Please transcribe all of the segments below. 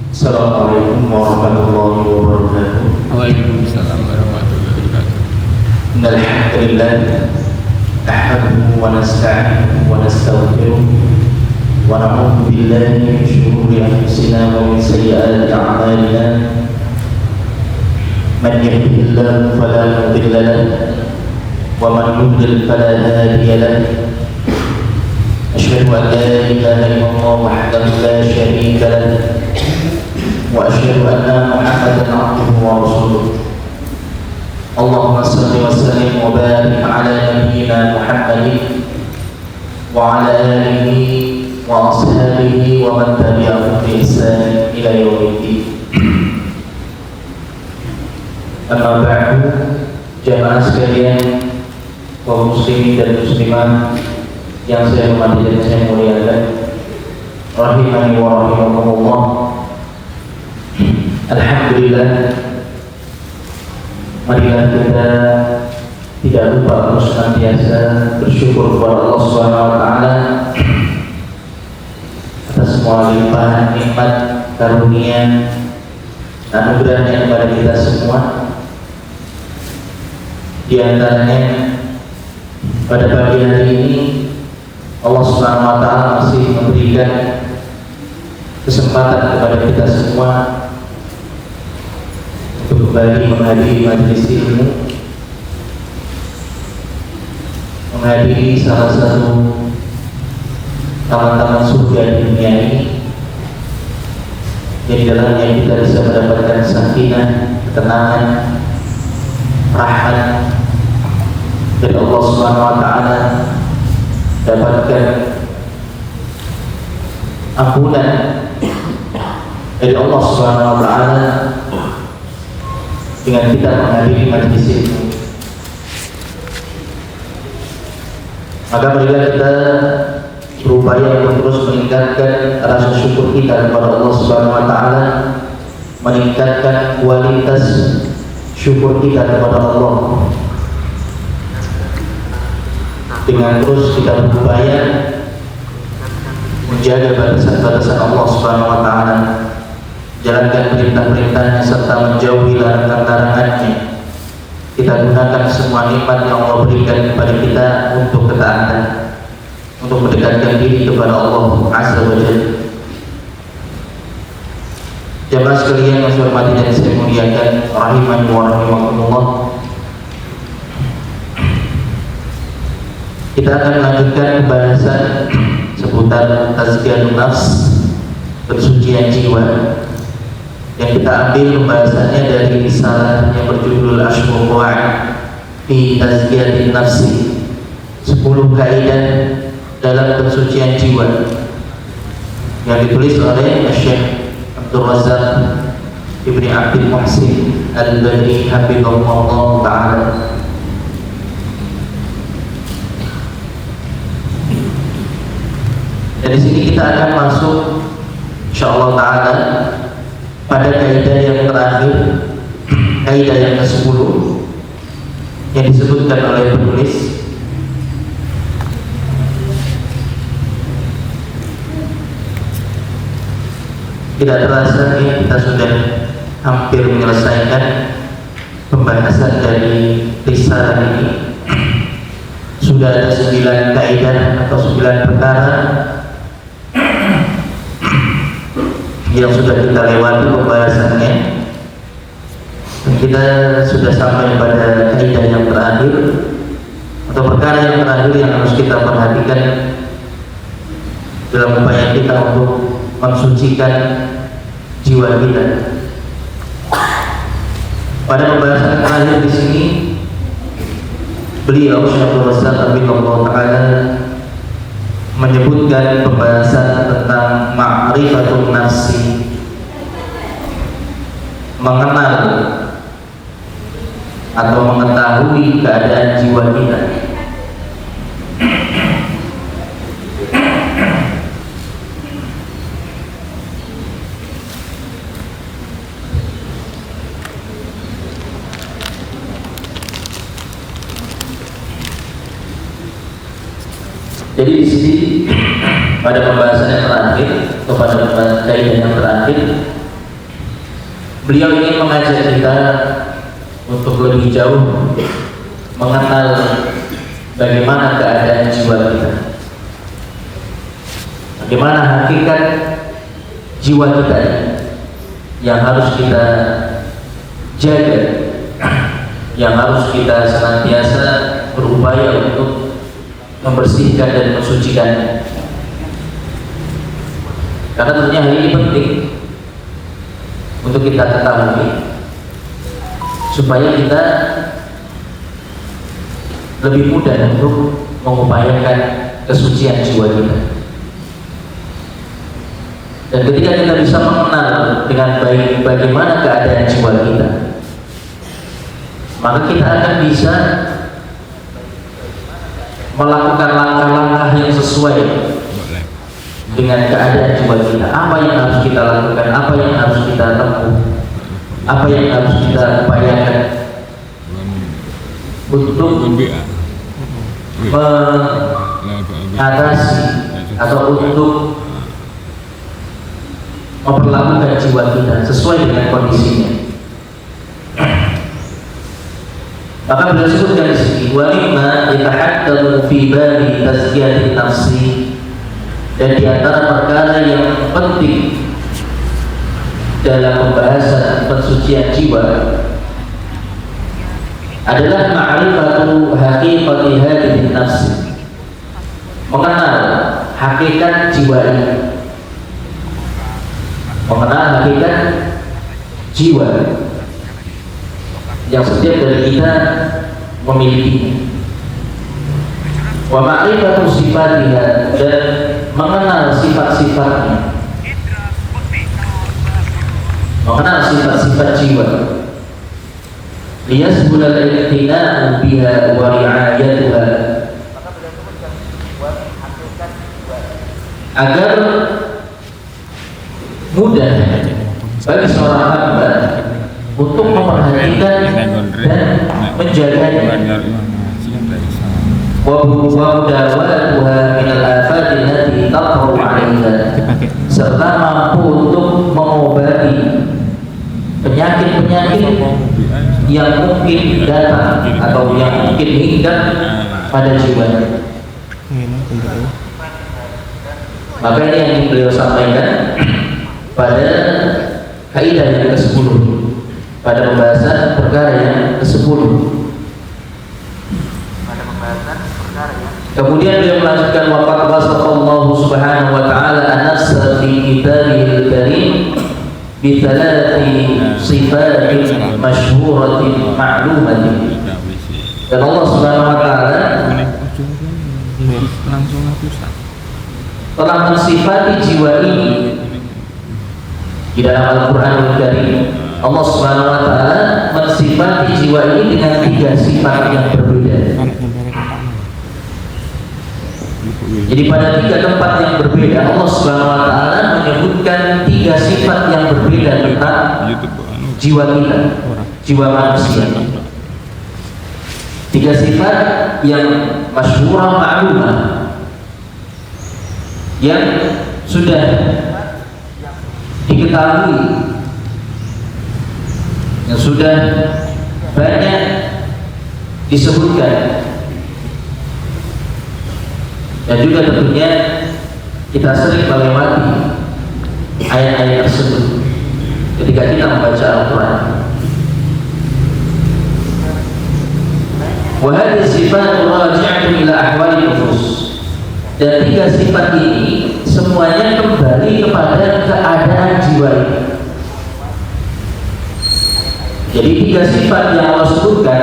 Assalamualaikum warahmatullahi wabarakatuh. Waalaikumsalam warahmatullahi wabarakatuh. Innal hamdalillah nahmaduhu wa nasta'inuhu wa nastaghfiruh wa na'udzu billahi min shururi anfusina wa min sayyiati a'malina. Man yahdihillahu fala mudilla lahu wa man yudlil fala hadiya lahu. Asyhadu an la ilaha illallah wahdahu la syarika lahu wa asyhadu anna Muhammadan abduhu wa rasuluh. Allahumma salli wa sallim wa barik ala nabiyyina Muhammadin wa ala alihi wa ashabihi wa man tabi'ahum bi ihsan ila yaumiddin. Amma ba'du, jamaah sekalian, kaum muslimin dan muslimat yang saya hormati dan saya muliakan, rahimani wa rahimakumullah. Alhamdulillah, marilah kita tidak lupa untuk senantiasa bersyukur kepada Allah Subhanahu wa taala atas semua limpahan nikmat, karunia, anugerahnya kepada kita semua. Di antaranya pada pagi hari ini Allah Subhanahu wa taala masih memberikan kesempatan kepada kita semua untuk kembali menghadiri majelis ilmu, menghadiri salah satu taman-taman surga di dunia ini, yang di dalamnya kita bisa mendapatkan sakinah, ketenangan, rahmat dari Allah Subhanahu wa taala, dapatkan ampunan dari Allah Subhanahu wa taala dengan kita menghadiri majelis ilmu. Maka marilah kita berupaya untuk terus meningkatkan rasa syukur kita kepada Allah Subhanahu wa taala, meningkatkan kualitas syukur kita kepada Allah dengan terus kita berupaya menjaga batasan-batasan Allah Subhanahu wa taala, jalankan perintah-perintahnya serta menjauhi larangan-larangannya. Kita gunakan semua nikmat yang Allah berikan kepada kita untuk ketaatan, untuk mendekatkan diri kepada Allah Azza wa Jalla. Jamaah sekalian yang saya hormati dan saya muliakan, rahimani wa rahimakumullah. Kita akan melanjutkan pembahasan seputar tazkiyatun nafs, pensucian jiwa, yang kita ambil pembahasannya dari risalah yang berjudul Ashrul Qawaid fi Tazkiyatin Nafsi, 10 kaidah dalam pensucian jiwa, yang ditulis oleh Syekh Abdul Razak Ibni Abdul Muhsin Al-Badri hafizahullah ta'ala. Dan di sini kita akan masuk insyaallah ta'ala pada kaidah yang terakhir, kaidah yang ke-10 yang disebutkan oleh penulis. Tidak terasa kita sudah hampir menyelesaikan pembahasan dari risalah ini. Sudah ada 9 kaidah atau 9 perkara yang sudah kita lewati pembahasannya, dan kita sudah sampai pada kaidah yang terakhir atau perkara yang terakhir yang harus kita perhatikan dalam upaya kita untuk mensucikan jiwa kita. Pada pembahasan terakhir di sini, beliau Syekh Rasul bin Allah Taala menyebutkan pembahasan tentang ma'rifatun nafsi, mengenal atau mengetahui keadaan jiwa kita. Jadi di sini pada pembahasan yang terakhir atau pada kaidah yang terakhir, beliau ingin mengajak kita untuk lebih jauh mengenal bagaimana keadaan jiwa kita, bagaimana hakikat jiwa kita yang harus kita jaga, yang harus kita senantiasa berupaya untuk membersihkan dan mensucikannya. Karena tentunya hal ini penting untuk kita ketahui supaya kita lebih mudah untuk mengupayakan kesucian jiwa kita. Dan ketika kita bisa mengenal dengan baik bagaimana keadaan jiwa kita, maka kita akan bisa melakukan langkah-langkah yang sesuai dengan keadaan jiwa kita. Apa yang harus kita lakukan, apa yang harus kita tempuh, apa yang harus kita upayakan untuk mengatasi atau untuk memperlakukan jiwa kita sesuai dengan kondisinya. Maka beliau sebutkan di sini, wa mimma yatahaddatsu fi babi tazkiyatin nafsi, dan di antara perkara yang penting dalam pembahasan pensucian jiwa adalah ma'rifatu haqiqati hadhihi nafsi, mengenal hakikat jiwa ini, mengenal hakikat jiwa yang setiap dari kita memiliki, wa ma'rifatu sifatiha, dan mengenal sifat-sifatnya, mengenal sifat-sifat jiwa, liyasbul al-iqtina'u biha wa ri'ayatuha, agar mudah bagi seorang hamba untuk memperhatikan dan menjaganya, wa mudawatuha min al-afati allati taqru 'alaiha, serta mampu untuk mengobati penyakit-penyakit yang mungkin datang atau yang mungkin hinggap pada jiwanya. Maka ini yang beliau sampaikan pada kaidah yang ke-10, pada pembahasan perkara yang ke-10. Kemudian beliau melanjutkan, waqad wasafallahu subhanahu wa ta'ala an-nafsa fi kitabihil karim bi thalathi sifatin masyhuratin ma'lumatin. Dan Allah subhanahu wa ta'ala telah mensifati jiwa ini di dalam Al-Quranul Karim. Allah subhanahu wa ta'ala mensifati jiwa ini dengan 3 sifat yang berbeda. Jadi pada 3 tempat yang berbeda Allah subhanahu wa ta'ala menyebutkan 3 sifat yang berbeda tentang jiwa kita, jiwa manusia. 3 sifat yang masyhurah ma'lumah, yang sudah diketahui, yang sudah banyak disebutkan, dan juga tentunya kita sering melewati ayat-ayat tersebut ketika kita membaca Al-Quran. Wa hadhihi sifat raji'atun ila ahwali nufus, dan 3 sifat ini semuanya kembali kepada keadaan jiwa ini. Jadi 3 sifat yang Allah sebutkan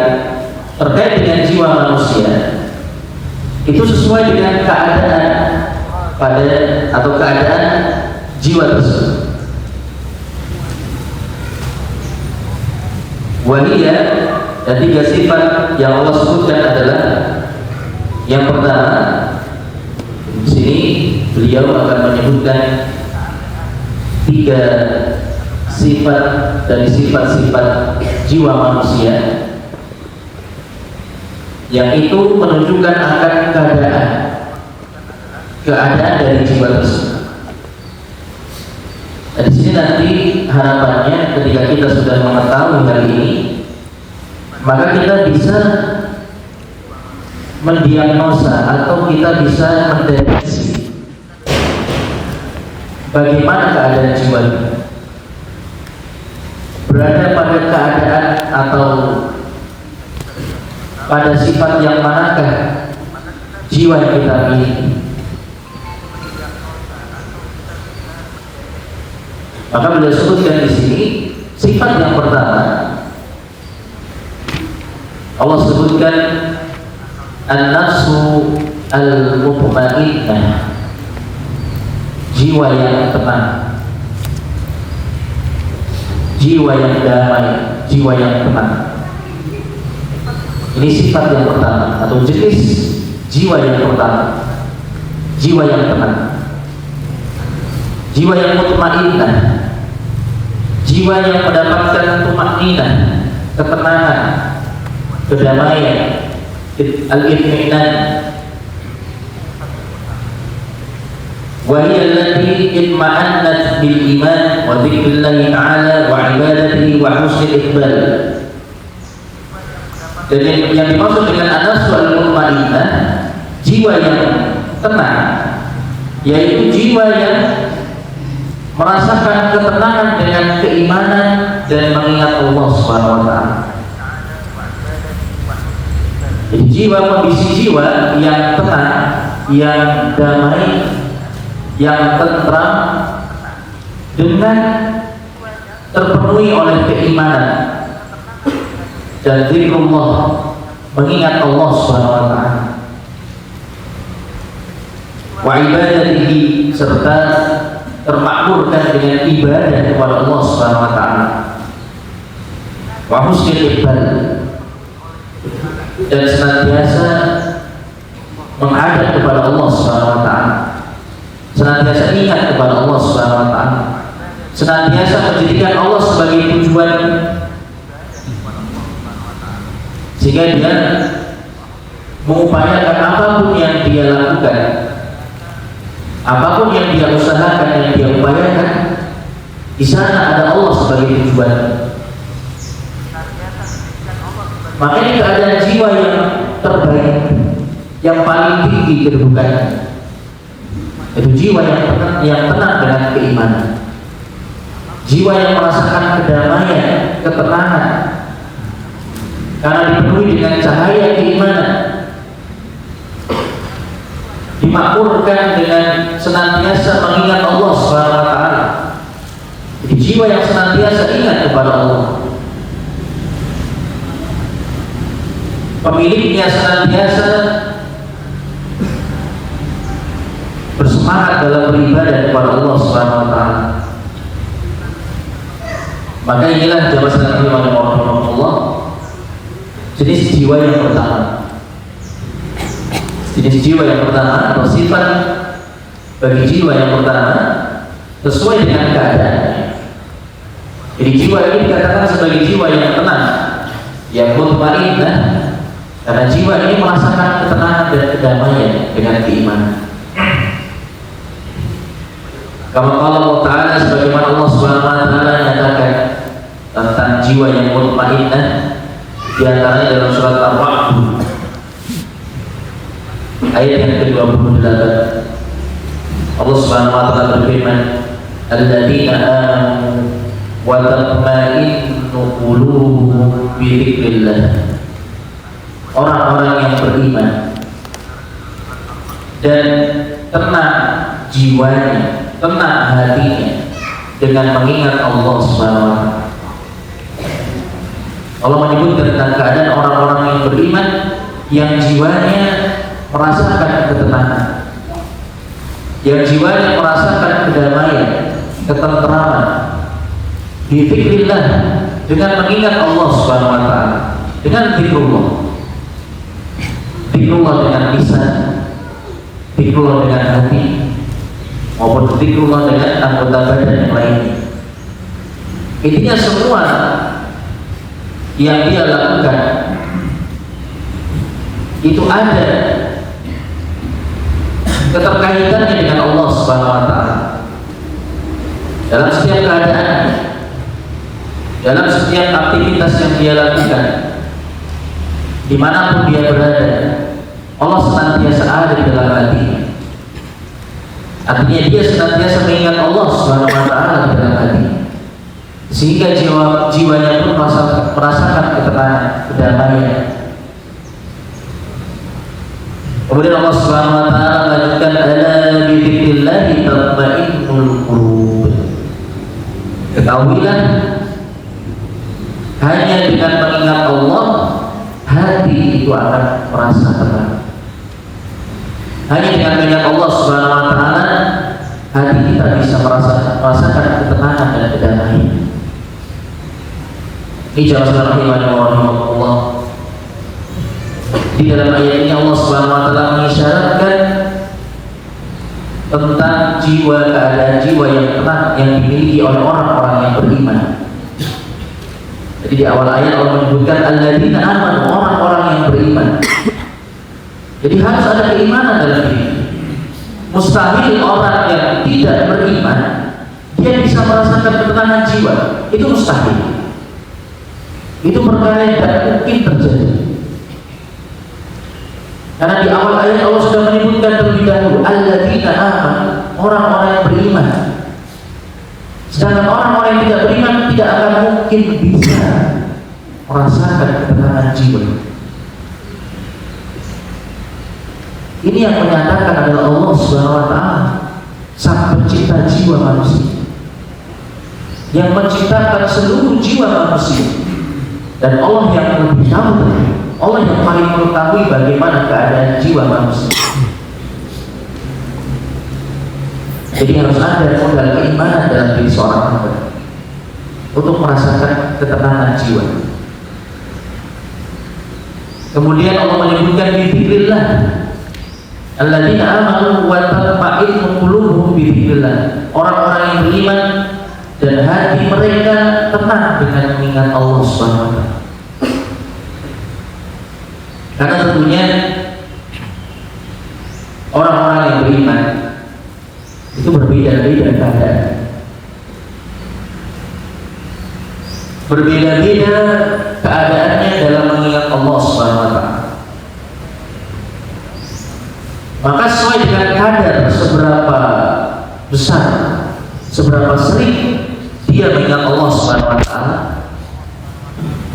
terkait dengan jiwa manusia itu sesuai dengan keadaan pada atau keadaan jiwa tersebut. Wahiyah, dan 3 sifat yang Allah sebutkan adalah, yang pertama, di sini beliau akan menyebutkan 3 sifat dari sifat-sifat jiwa manusia yang itu menunjukkan akan keadaan dari jiwa tersebut. Nah, di sini nanti harapannya ketika kita sudah mengetahui hal ini, maka kita bisa mendiagnosa atau kita bisa mendeteksi bagaimana keadaan jiwa berada pada keadaan atau pada sifat yang manakah jiwa yang kita miliki. Maka beliau sebutkan di sini sifat yang pertama, Allah sebutkan an-nafsu al-mutmainnah, jiwa yang tenang, jiwa yang damai, jiwa yang tenang. Ini sifat yang pertama atau jenis jiwa yang pertama, jiwa yang tenang, jiwa yang mutmainnah, jiwa yang mendapatkan tumakninah, ketenangan, kedamaian, al-itminan. Wa hiya allati itma'annat bil iman wa dzikrillahi ta'ala wa ibadatihi wa husnil iqbal. Dan yang dimaksud dengan an-nafsu al-mutmainnah, jiwa yang tenang, yaitu jiwa yang merasakan ketenangan dengan keimanan dan mengingat Allah Subhanahu wa taala. Jadi jiwa, kondisi jiwa yang tenang, yang damai, yang tentram dengan terpenuhi oleh keimanan dan zikrullah, mengingat Allah Subhanahu wa taala. Wa ibadatihi, serta termakmurkan dengan ibadah kepada Allah Subhanahu wa taala. Wa husnul iqbal, dan senantiasa menghadap kepada Allah Subhanahu wa taala, senantiasa ingat kepada Allah Subhanahu wa taala, senantiasa menjadikan Allah sebagai tujuan, sehingga dia mengupayakan apapun yang dia lakukan, apapun yang dia usahakan, yang dia upayakan, di sana ada Allah sebagai tujuan. Makanya keadaan jiwa yang terbaik, yang paling tinggi kedudukannya, itu jiwa yang tenang dengan keimanan, jiwa yang merasakan kedamaian, ketenangan, karena dipenuhi dengan cahaya keimanan, dimakmurkan dengan senantiasa mengingat Allah Subhanahu wa taala. Jadi jiwa yang senantiasa ingat kepada Allah, pemiliknya senantiasa bersemangat dalam beribadah kepada Allah Subhanahu wa taala. Maka inilah jamaah sekalian rahimahullah, jenis jiwa yang pertama. Jenis jiwa yang pertama atau sifat bagi jiwa yang pertama sesuai dengan keadaannya. Jadi jiwa ini dikatakan sebagai jiwa yang tenang, yang mutmainnah, karena jiwa ini merasakan ketenangan dan kedamaian dengan keimanan. Kama qala Allah Ta'ala, sebagaimana Allah Subhanahu wa taala menyatakan tentang jiwa yang mutmainnah di antaranya dalam surat Ar-Ra'd ayat yang ke-28. Allah Subhanahu wa taala berfirman, alladzina amanu wa tatma'innu qulubuhum bi dzikrillah. Orang-orang yang beriman dan tenang jiwanya, tenang hatinya dengan mengingat Allah Subhanahu wa taala. Allah menyebutkan tentang keadaan orang-orang yang beriman yang jiwanya merasakan ketenangan, yang jiwanya merasakan kedamaian, ketentraman di dzikrillah, dengan mengingat Allah Subhanahu wa taala, dengan zikrullah. Zikrullah dengan lisan, zikrullah dengan hati, maupun zikrullah dengan anggota badan yang lainnya. Intinya semua yang dia lakukan itu ada keterkaitannya dengan Allah Subhanahu wa taala. dalam setiap keadaan, dalam setiap aktivitas yang dia lakukan, dimanapun dia berada, Allah senantiasa ada di dalam hatinya. Artinya dia senantiasa mengingat Allah Subhanahu wa Ta'ala di dalam hatinya, sehingga jiwanya pun merasakan ketenangan, kedamaian. Kemudian Allah Subhanahu wa Ta'ala melanjutkan, ala bi dzikrillahi tatma'innul qulub. Ketahuilah, hanya dengan mengingat Allah hati itu akan merasa tenang. Hanya dengan mengingat Allah Subhanahu wa Ta'ala hati kita bisa merasakan ketenangan dan kedamaian. Ini jamaah rahimani wa rahimakumullah. Di dalam ayat ini Allah Subhanahu wa Ta'ala mengisyaratkan tentang keadaan jiwa yang tenang yang dimiliki oleh orang-orang yang beriman. Jadi di awal ayat Allah menyebutkan alladzina amanu, orang-orang yang beriman. Jadi harus ada keimanan dalam diri. Mustahil orang yang tidak beriman dia bisa merasakan ketenangan jiwa. Itu mustahil. Itu perkara yang tidak mungkin terjadi. Karena di awal ayat Allah sudah menyebutkan terlebih dahulu alladzina amanu, orang-orang yang beriman. Sedangkan orang-orang yang tidak beriman tidak akan mungkin bisa merasakan ketenangan jiwa. Ini yang menyatakan adalah Allah Subhanahu wa Ta'ala, Sang Pencipta jiwa manusia, yang menciptakan seluruh jiwa manusia. Dan Allah yang lebih tahu, Allah yang paling mengetahui bagaimana keadaan jiwa manusia. Jadi harus ada modal keimanan dalam diri seorang hamba untuk merasakan ketenangan jiwa. Kemudian Allah menyebutkan bi dzikrillah, alladzina amanu wa tatma'innu qulubuhum bi dzikrillah. Orang-orang yang beriman dan hati mereka tenang dengan mengingat Allah Subhanahu wa Ta'ala. Karena tentunya orang-orang yang beriman itu berbeda-beda keadaan, berbeda-beda keadaannya dalam mengingat Allah Subhanahu wa Ta'ala. Maka sesuai dengan kadar seberapa besar, seberapa sering dia mengingat Allah Subhanahu wa Ta'ala,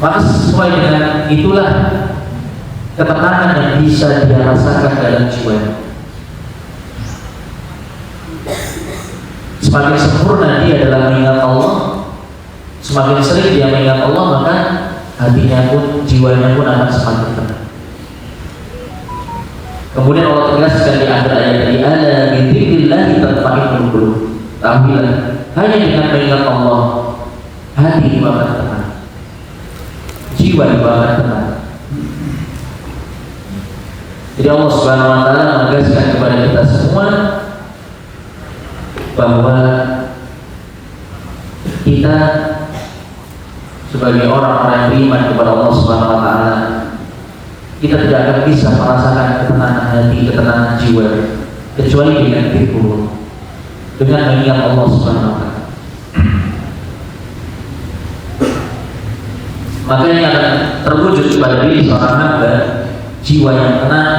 maka sesuai dengan itulah ketenangan yang bisa dia rasakan dalam jiwanya. Semakin sempurna dia dalam mengingat Allah, semakin sering dia mengingat Allah, maka hatinya pun, jiwanya pun akan semakin tenang. Kemudian Allah tegaskan di akhir ayat ini, ala bi dzikrillahi tatma'innul qulub. Tahuilah, hanya dengan mengingat Allah hati itu akan tenang, jiwa itu akan tenang. Jadi Allah Subhanahu wa Ta'ala menegaskan kepada kita semua bahwa kita sebagai orang-orang yang beriman kepada Allah Subhanahu wa Ta'ala, kita tidak akan bisa merasakan ketenangan hati, ketenangan jiwa kecuali dengan dzikrullah, dengan mengingat Allah Subhanahu wa Ta'ala. Makanya akan terwujud kepada diri seorang hamba jiwa yang tenang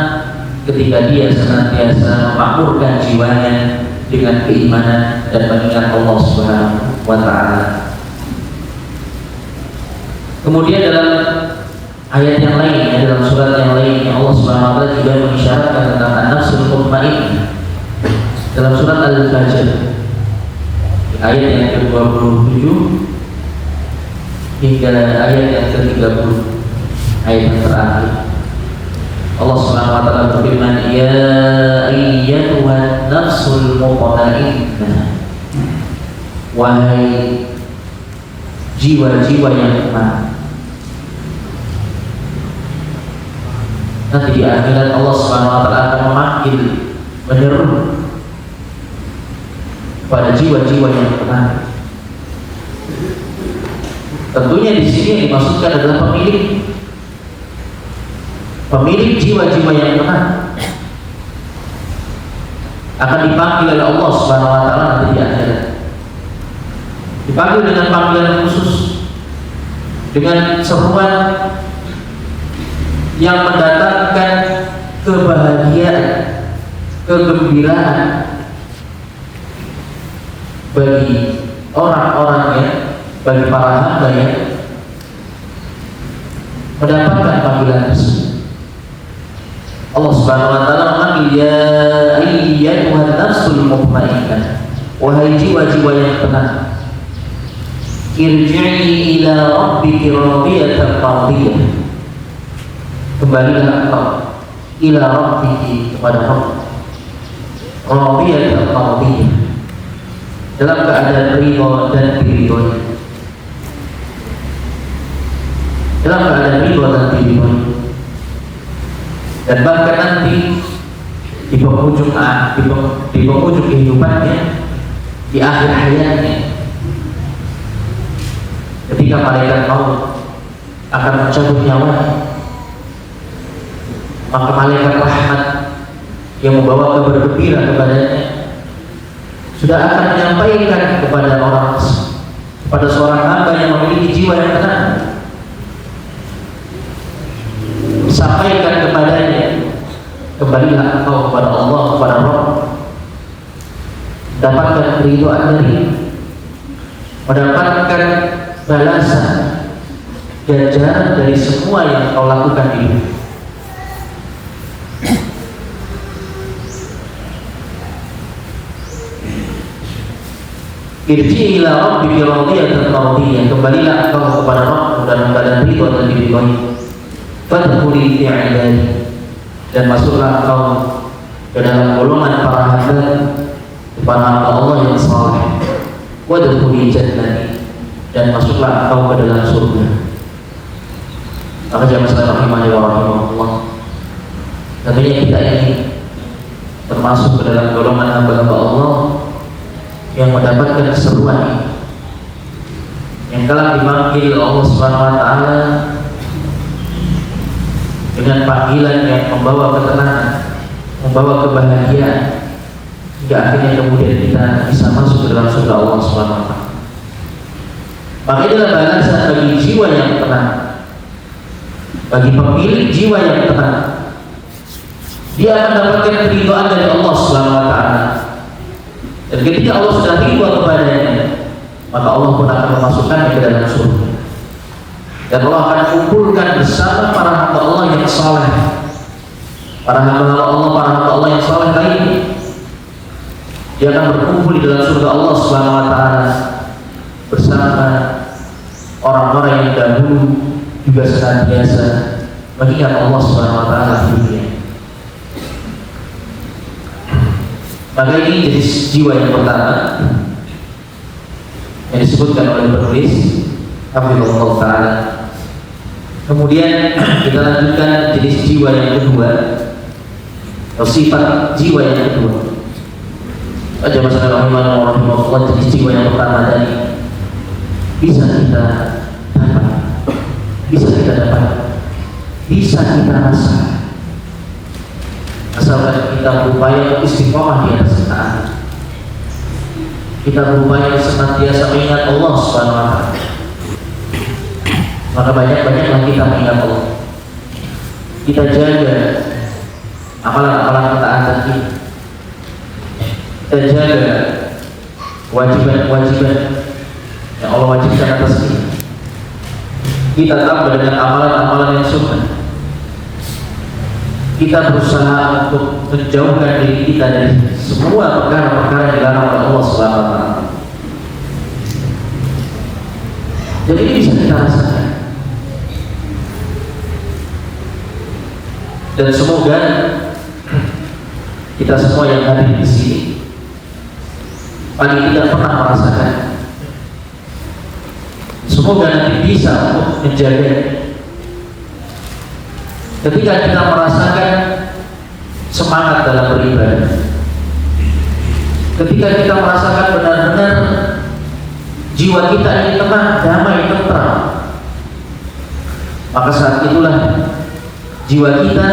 ketika dia senantiasa memakmurkan jiwanya dengan keimanan dan mengingat Allah Subhanahu wa Ta'ala. Kemudian dalam ayat yang lain, dalam surat yang lain, Allah Subhanahu wa Ta'ala juga mengisyaratkan tentang an-nafsul mutmainnah dalam surat Al-Fajr ayat yang ke-27 hingga ayat yang ke-30, ayat yang terakhir. Allah Subhanahu wa Ta'ala berfirman, ya ayyatuhan nafsul mutmainnah, wahai jiwa-jiwa yang tenang. Nanti di akhirat Allah Subhanahu wa Ta'ala akan memanggil, menyeru pada jiwa-jiwa yang tenang. Tentunya di sini yang dimaksudkan adalah pemilik jiwa-jiwa yang tenang akan dipanggil oleh Allah Subhanahu wa Ta'ala nanti di akhirat. dipanggil dengan panggilan khusus, dengan seruan yang mendatangkan kebahagiaan, kegembiraan bagi orang-orangnya, bagi para hamba yang mendapatkan panggilan tersebut. Allah Subhanahu wa taala memanggil, ya ayyatuhan nafsul mutmainnah, wahai jiwa-jiwa yang tenang, irji'i ila rabbiki radiyatan mardiyah, kembalilah engkau ila rabbiki, kepada Rabb, radiyatan mardiyah, dalam keadaan ridha dan diridhoi, dalam keadaan ridha dan diridhoi. Dan bahkan nanti di penghujung kehidupannya, di akhir hayatnya, ketika malaikat maut akan mencabut nyawanya, maka malaikat rahmat yang membawa kabar gembira kepadanya sudah akan menyampaikan kepada kepada seorang hamba yang memiliki jiwa yang tenang, sampaikan kepadanya, kembalilah engkau kepada Allah, kepada Rabb, dapatkan keridhaan dari, mendapatkan balasan, ganjaran dari semua yang kau lakukan di hidup. Irji ila rabbika radiyatan mardiyah, kembalilah engkau kepada Rabb dalam keadaan ridha dan diridhoi. Fadkhuli fi ibadi, dan masuklah engkau ke dalam golongan para hamba, para hamba Allah yang saleh. Wadkhuli jannati, dan masuklah engkau ke dalam surga. Maka jamaah sekalian rahimani wa rahimakumullah, tentunya kita ini termasuk ke dalam golongan hamba-hamba Allah yang mendapatkan keseruan yang telah dipanggil Allah Subhanahu wa taala dengan panggilan yang membawa ketenangan, membawa kebahagiaan, hingga akhirnya kemudian kita bisa masuk ke dalam surga Allah Subhanahu wa taala. Maka inilah balasan bagi jiwa yang tenang, bagi pemilik jiwa yang tenang. Dia akan mendapatkan keridhaan dari Allah Subhanahu wa taala. Dan ketika Allah sudah ridha kepadanya, maka Allah pun akan memasukkannya ke dalam surga. Dan Allah akan kumpulkan bersama para hamba Allah yang saleh. Para hamba Allah yang saleh kali ini, dia akan berkumpul di dalam surga Allah Subhanahu wa taala bersama orang-orang yang dahulu juga senantiasa mengingat Allah Subhanahu wa taala di dunia. Maka ini jenis jiwa yang pertama yang disebutkan oleh penulis Hafizahullah ta'ala. Kemudian kita lanjutkan jenis jiwa yang kedua, atau sifat jiwa yang kedua. Aja masalah rahimahullah, jenis jiwa yang pertama tadi bisa kita dapat, bisa kita rasa, asalkan kita berupaya istiqomah di atas taat. Kita berupaya senantiasa mengingat Allah Subhanahu wa taala. Maka banyak-banyaklah kita mengingat Allah. Kita jaga amalan-amalan ketaatan kita. Kita jaga kewajiban-kewajiban yang Allah wajibkan atas kita. Kita tambah dengan amalan-amalan yang sunnah. Kita berusaha untuk menjauhkan diri kita dari semua perkara-perkara yang dilarang oleh Allah Subhanahu wa taala. Jadi ini bisa kita rasakan. Dan semoga kita semua yang hadir di sini paling tidak pernah merasakan. Semoga nanti bisa untuk menjaga. Ketika kita merasakan semangat dalam beribadah, ketika kita merasakan benar-benar jiwa kita ini tenang, damai, tentram, maka saat itulah jiwa kita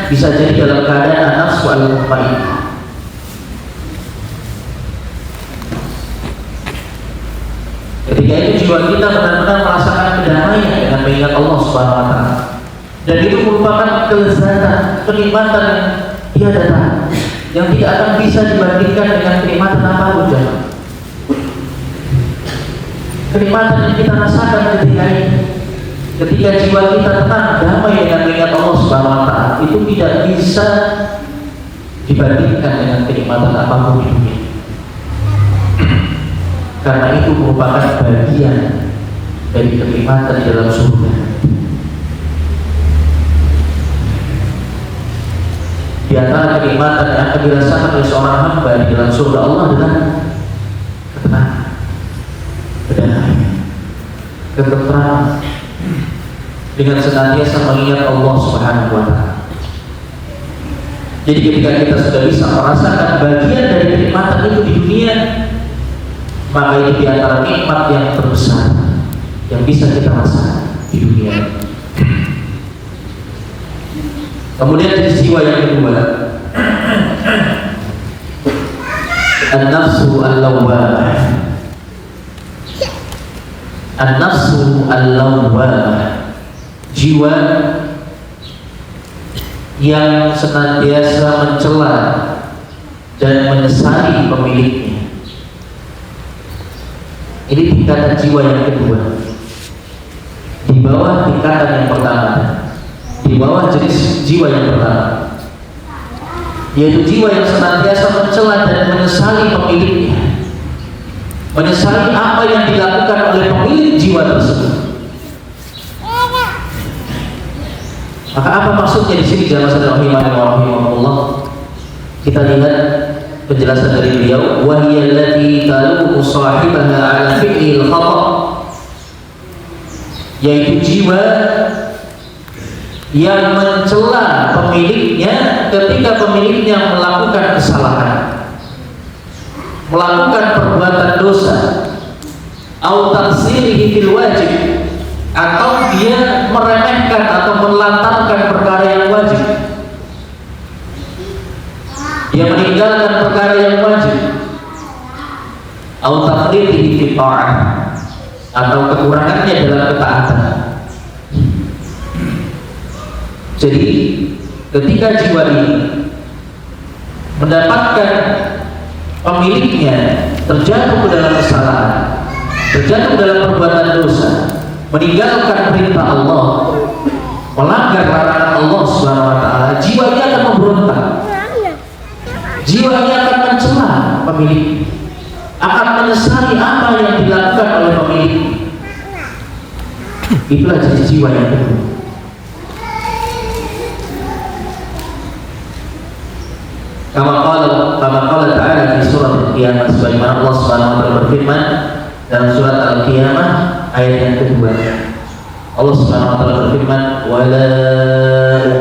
bisa jadi dalam keadaan nafsu al-mutmainnah. Ketika itu jiwa kita benar-benar merasakan kedamaian dengan mengingat Allah Subhanahu wa taala. Dan itu merupakan kelezatan, kenikmatan yang tiada tara, yang tidak akan bisa dibandingkan dengan kenikmatan apapun jemaah. Kenikmatan yang kita rasakan ketika ini, ketika jiwa kita tenang, damai dengan mengingat Allah Subhanahu wa taala, itu tidak bisa dibandingkan dengan kenikmatan apapun di dunia. Karena itu merupakan bagian dari kenikmatan di dalam surga. Di antara kenikmatan yang akan dirasakan oleh seorang hamba di dalam surga Allah adalah ketenangan, kedamaian, ketenteraman, dengan senantiasa mengingat Allah Subhanahu wa taala. Jadi ketika kita sudah bisa merasakan bagian dari kenikmatan itu di dunia, maka itu di antara nikmat yang terbesar yang bisa kita rasakan di dunia. Kemudian di jiwa yang kedua, an-nafsu al-lawwamah. An-nafsu al-lawwamah, jiwa yang senantiasa mencela dan menyesali pemiliknya. Ini tingkatan jiwa yang kedua, di bawah tingkatan yang pertama, di bawah jenis jiwa yang pertama, yaitu jiwa yang senantiasa mencela dan menyesali pemiliknya, menyesali apa yang dilakukan oleh pemilik jiwa tersebut. Maka apa maksudnya di sini jamaah sekalian rahimahullah? Kita lihat penjelasan dari beliau, wa hiya allati taluqu sahibaha ala fi'lil khata', yaitu jiwa yang mencela pemiliknya ketika pemiliknya melakukan kesalahan, melakukan perbuatan dosa, au taksirihi fil wajib, atau dia meremehkan atau melantarkan perkara yang wajib, dia meninggalkan perkara yang wajib, au taqridihi fi ta'ah, atau kekurangannya dalam ketaatan. Jadi ketika jiwa ini mendapatkan pemiliknya terjatuh ke dalam kesalahan, terjatuh dalam perbuatan dosa, meninggalkan perintah Allah, melanggar larangan Allah Subhanahu wa taala, jiwanya akan memberontak. Jiwanya akan mencela pemilik, akan menyesali apa yang dilakukan oleh pemilik. Itulah jenis jiwa yang kedua. Kama qala ta'ala di surat Al-Qiyamah, sebagaimana Allah Subhanahu wa taala berfirman dalam surat Al-Qiyamah ayat yang kedua. Allah Subhanahu wa taala berfirman, "Wa la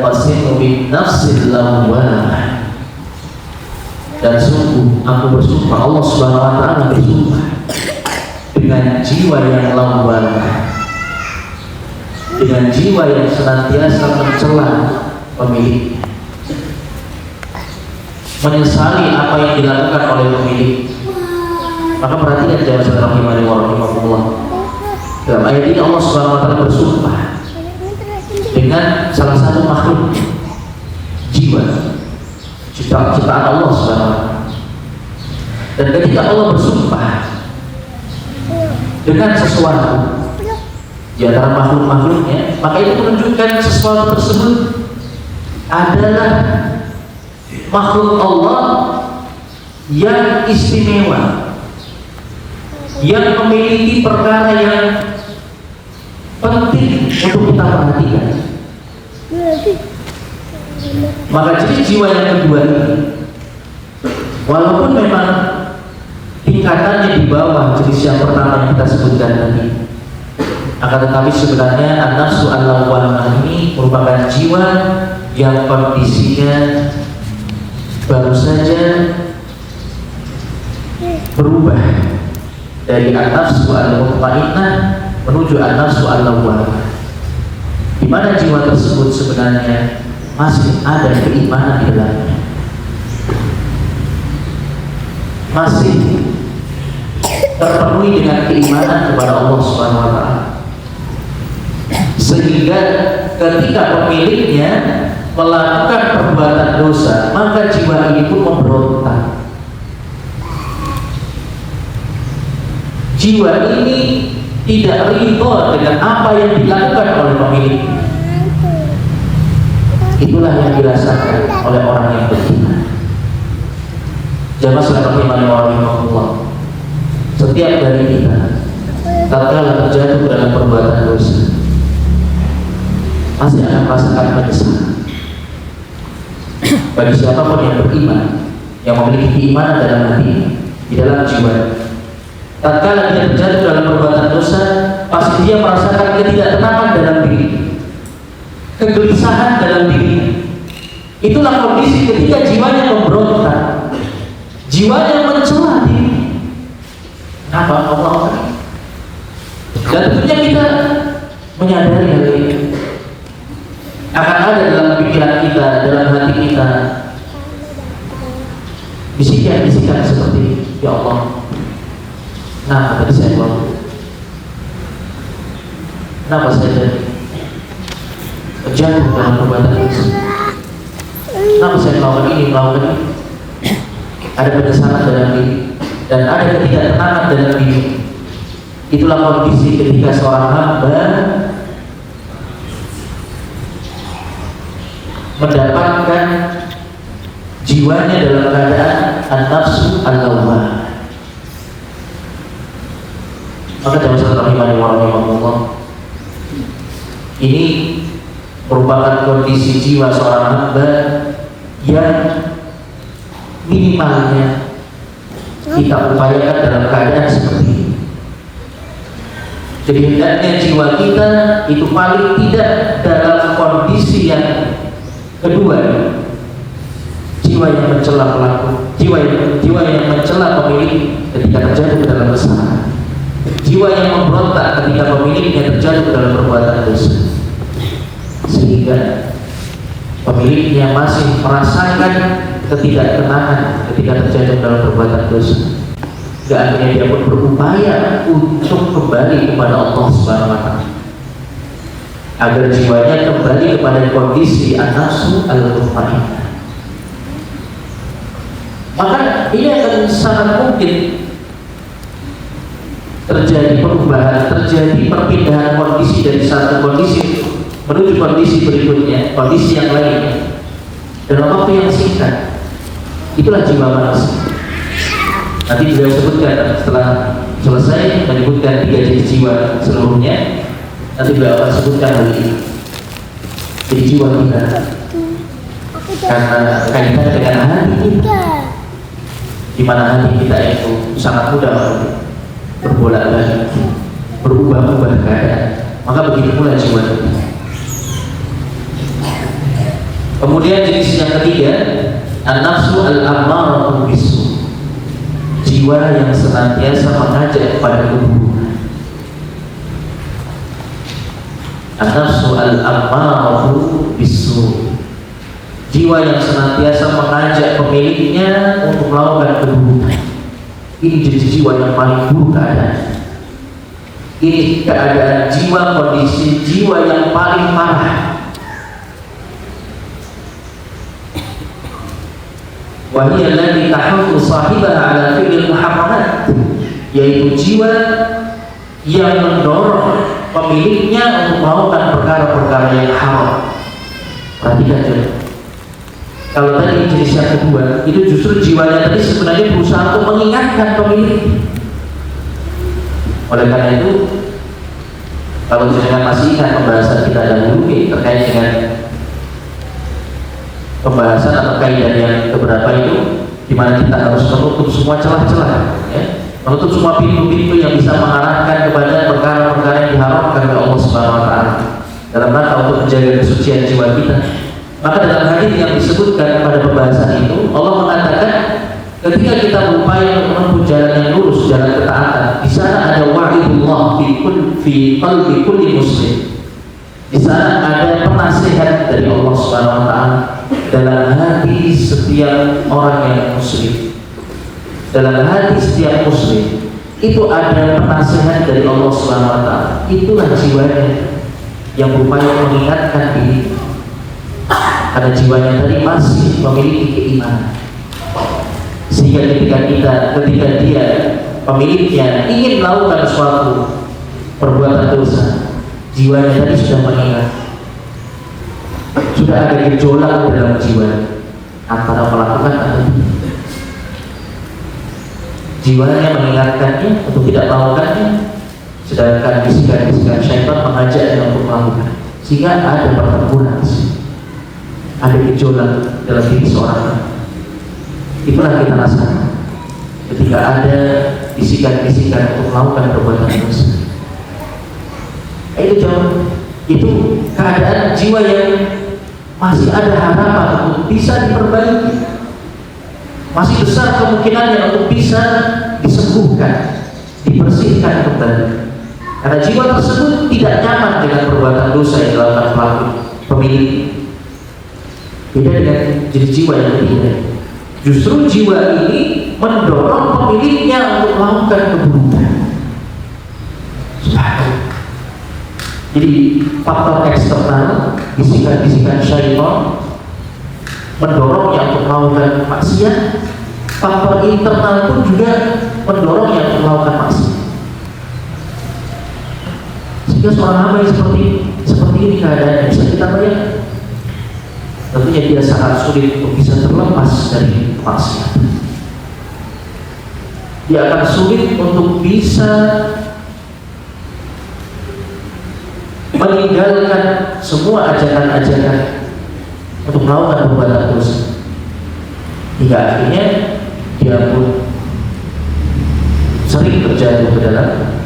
uqsimu bin nafsil lawwamah." Dan sungguh aku bersumpah, Allah Subhanahu wa taala bersumpah dengan jiwa yang lawwamah, dengan jiwa yang senantiasa mencela pemiliknya, menyesali apa yang dilakukan oleh pemilik. Maka perhatikan jamaah sekalian rahimahullah. Dalam ayat ini Allah Subhanahu wa taala bersumpah dengan salah satu makhluk, jiwa, ciptaan Allah Subhanahu wa taala. Dan ketika Allah bersumpah dengan sesuatu di antara makhluk-makhluknya, maka itu menunjukkan sesuatu tersebut adalah makhluk Allah yang istimewa, yang memiliki perkara yang penting untuk kita perhatikan. Maka jadi jiwa yang kedua ini, walaupun memang tingkatannya di bawah jenis yang pertama yang kita sebutkan tadi, akan tetapi sebenarnya an-nafsu al-lawwamah ini merupakan jiwa yang kondisinya baru saja berubah dari an-nafsu al-mutmainnah menuju an-nafsu al-lawwamah, di mana jiwa tersebut sebenarnya masih ada keimanan di dalamnya, masih terpenuhi dengan keimanan kepada Allah Subhanahu wa taala. Sehingga ketika pemiliknya melakukan perbuatan dosa, maka jiwa ini pun memberontak. Jiwa ini tidak ridho dengan apa yang dilakukan oleh pemiliknya. Itulah yang dirasakan oleh orang yang beriman. Jamaah sekalian rahimahullah, setiap dari kita tatkala terjatuh dalam perbuatan dosa pasti akan merasakan penyesalan. Bagi siapapun yang beriman, yang memiliki keimanan dalam hati, di dalam jiwa, tatkala dia terjatuh dalam perbuatan dosa, pasti dia merasakan ketidaktenangan dalam diri, kegelisahan dalam diri. Itulah kondisi ketika jiwanya memberontak, jiwanya mencela diri. Kenapa Allah? Dan tentunya kita menyadari hal ini. Akan ada dalam pikiran kita, dalam hati kita, bisikan-bisikan seperti, ya Allah, nah tadi saya bilang, kenapa saya jatuh dalam perbuatan dosa? Kenapa saya melakukan ini? Ada penyesalan dalam diri dan ada ketidaktenangan dalam diri. Itulah kondisi ketika seorang hamba mendapatkan jiwanya dalam keadaan an-nafsu al-lawwamah. Maka jamaah rahimahullah, ini merupakan kondisi jiwa seorang hamba yang minimalnya kita upayakan dalam keadaan seperti ini. Jadi hendaknya jiwa kita itu paling tidak dalam kondisi yang kedua, jiwa yang mencela pelaku, jiwa yang mencela pemilik ketika terjatuh dalam kesalahan, jiwa yang memberontak ketika pemiliknya terjatuh dalam perbuatan dosa, sehingga pemiliknya masih merasakan ketidaktenangan ketika terjatuh dalam perbuatan dosa. Akhirnya dia pun berupaya untuk kembali kepada Allah Subhanahu wa taala, agar jiwanya kembali kepada kondisi an-nafsu al-mutmainnah. Maka ini akan sangat mungkin terjadi perubahan, terjadi perpindahan kondisi dari satu kondisi menuju kondisi berikutnya, kondisi yang lainnya dalam waktu yang singkat. Itulah jiwa manusia. Nanti beliau sebutkan setelah selesai menyebutkan 3 jenis jiwa seluruhnya. Nanti beliau akan sebutkan hal ini. Jadi jiwa kita karena kaitan dengan hati kita, di mana hati kita itu sangat mudah berbolak-balik, berubah-ubah keadaan. Maka begitu pula jiwa kita. Kemudian jenis yang ketiga, an-nafsu al-ammaratu bisu, jiwa yang senantiasa mengajak kepada keburukan. An-nafsu al-ammaratu bisu, jiwa yang senantiasa mengajak pemiliknya untuk melakukan keburukan. Ini jenis jiwa yang paling buruk keadaan. Ini keadaan jiwa, kondisi jiwa yang paling parah. Wahiyya allati tahuddu sahibaha ala fi'lil muharramat, yaitu jiwa yang mendorong pemiliknya untuk melakukan perkara-perkara yang haram. Perhatikan saja. Kalau tadi jenis yang kedua, itu justru jiwanya tadi sebenarnya berusaha untuk mengingatkan pemilik. Oleh karena itu, kalau jangan masih ingat pembahasan kita dahulu terkait dengan pembahasan atau kaidah yang keberapa itu, di mana kita harus menutup semua celah-celah, ya, menutup semua pintu-pintu yang bisa mengarahkan kepada perkara-perkara yang diharamkan oleh Allah Subhanahu wa taala dalam rangka untuk menjaga kesucian jiwa kita. Maka dalam hadis yang disebutkan pada pembahasan itu, Allah mengatakan ketika kita berupaya menempuh jalan yang lurus, jalan ketaatan, di sana ada wa'idullah fi qalbi kulli muslim. Di sana ada penasihat dari Allah Subhanahu wa taala dalam hati setiap orang yang muslim. Dalam hati setiap muslim itu ada penasehat dari Allah Subhanahu wa taala. Itulah jiwanya yang berupaya mengingatkan diri, karena jiwanya tadi masih memiliki keimanan, sehingga ketika dia pemiliknya ingin melakukan suatu perbuatan dosa, jiwanya tadi sudah mengingat, sudah ada gejolak dalam jiwa antara melakukan atau tidak. Jiwanya mengingatkannya untuk tidak melakukannya, sedangkan bisikan-bisikan syaitan mengajaknya untuk melakukan, sehingga ada pertempuran, ada gejolak dalam diri seorang. Itulah kita rasakan ketika ada bisikan-bisikan untuk melakukan perbuatan dosa. Itu keadaan jiwa yang masih ada harapan untuk bisa diperbaiki, masih besar kemungkinannya untuk bisa disembuhkan, dibersihkan kembali. Karena jiwa tersebut tidak nyaman dengan perbuatan dosa yang dilakukan pelaku pemilik. Beda dengan jenis jiwa yang ketiga. Justru jiwa ini mendorong pemiliknya untuk melakukan keburukan. Jadi faktor eksternal, bisikan-bisikan syaitan mendorongnya untuk melakukan maksiat. Faktor internal pun juga mendorongnya untuk melakukan maksiat. Sehingga seorang hamba yang seperti ini keadaannya, bisa kita bayangkan. Tentunya dia sangat sulit untuk bisa terlepas dari maksiat. Dia akan sulit untuk bisa meninggalkan semua ajakan-ajakan untuk melakukan perbuatan dosa, hingga akhirnya dia pun sering terjatuh ke dalam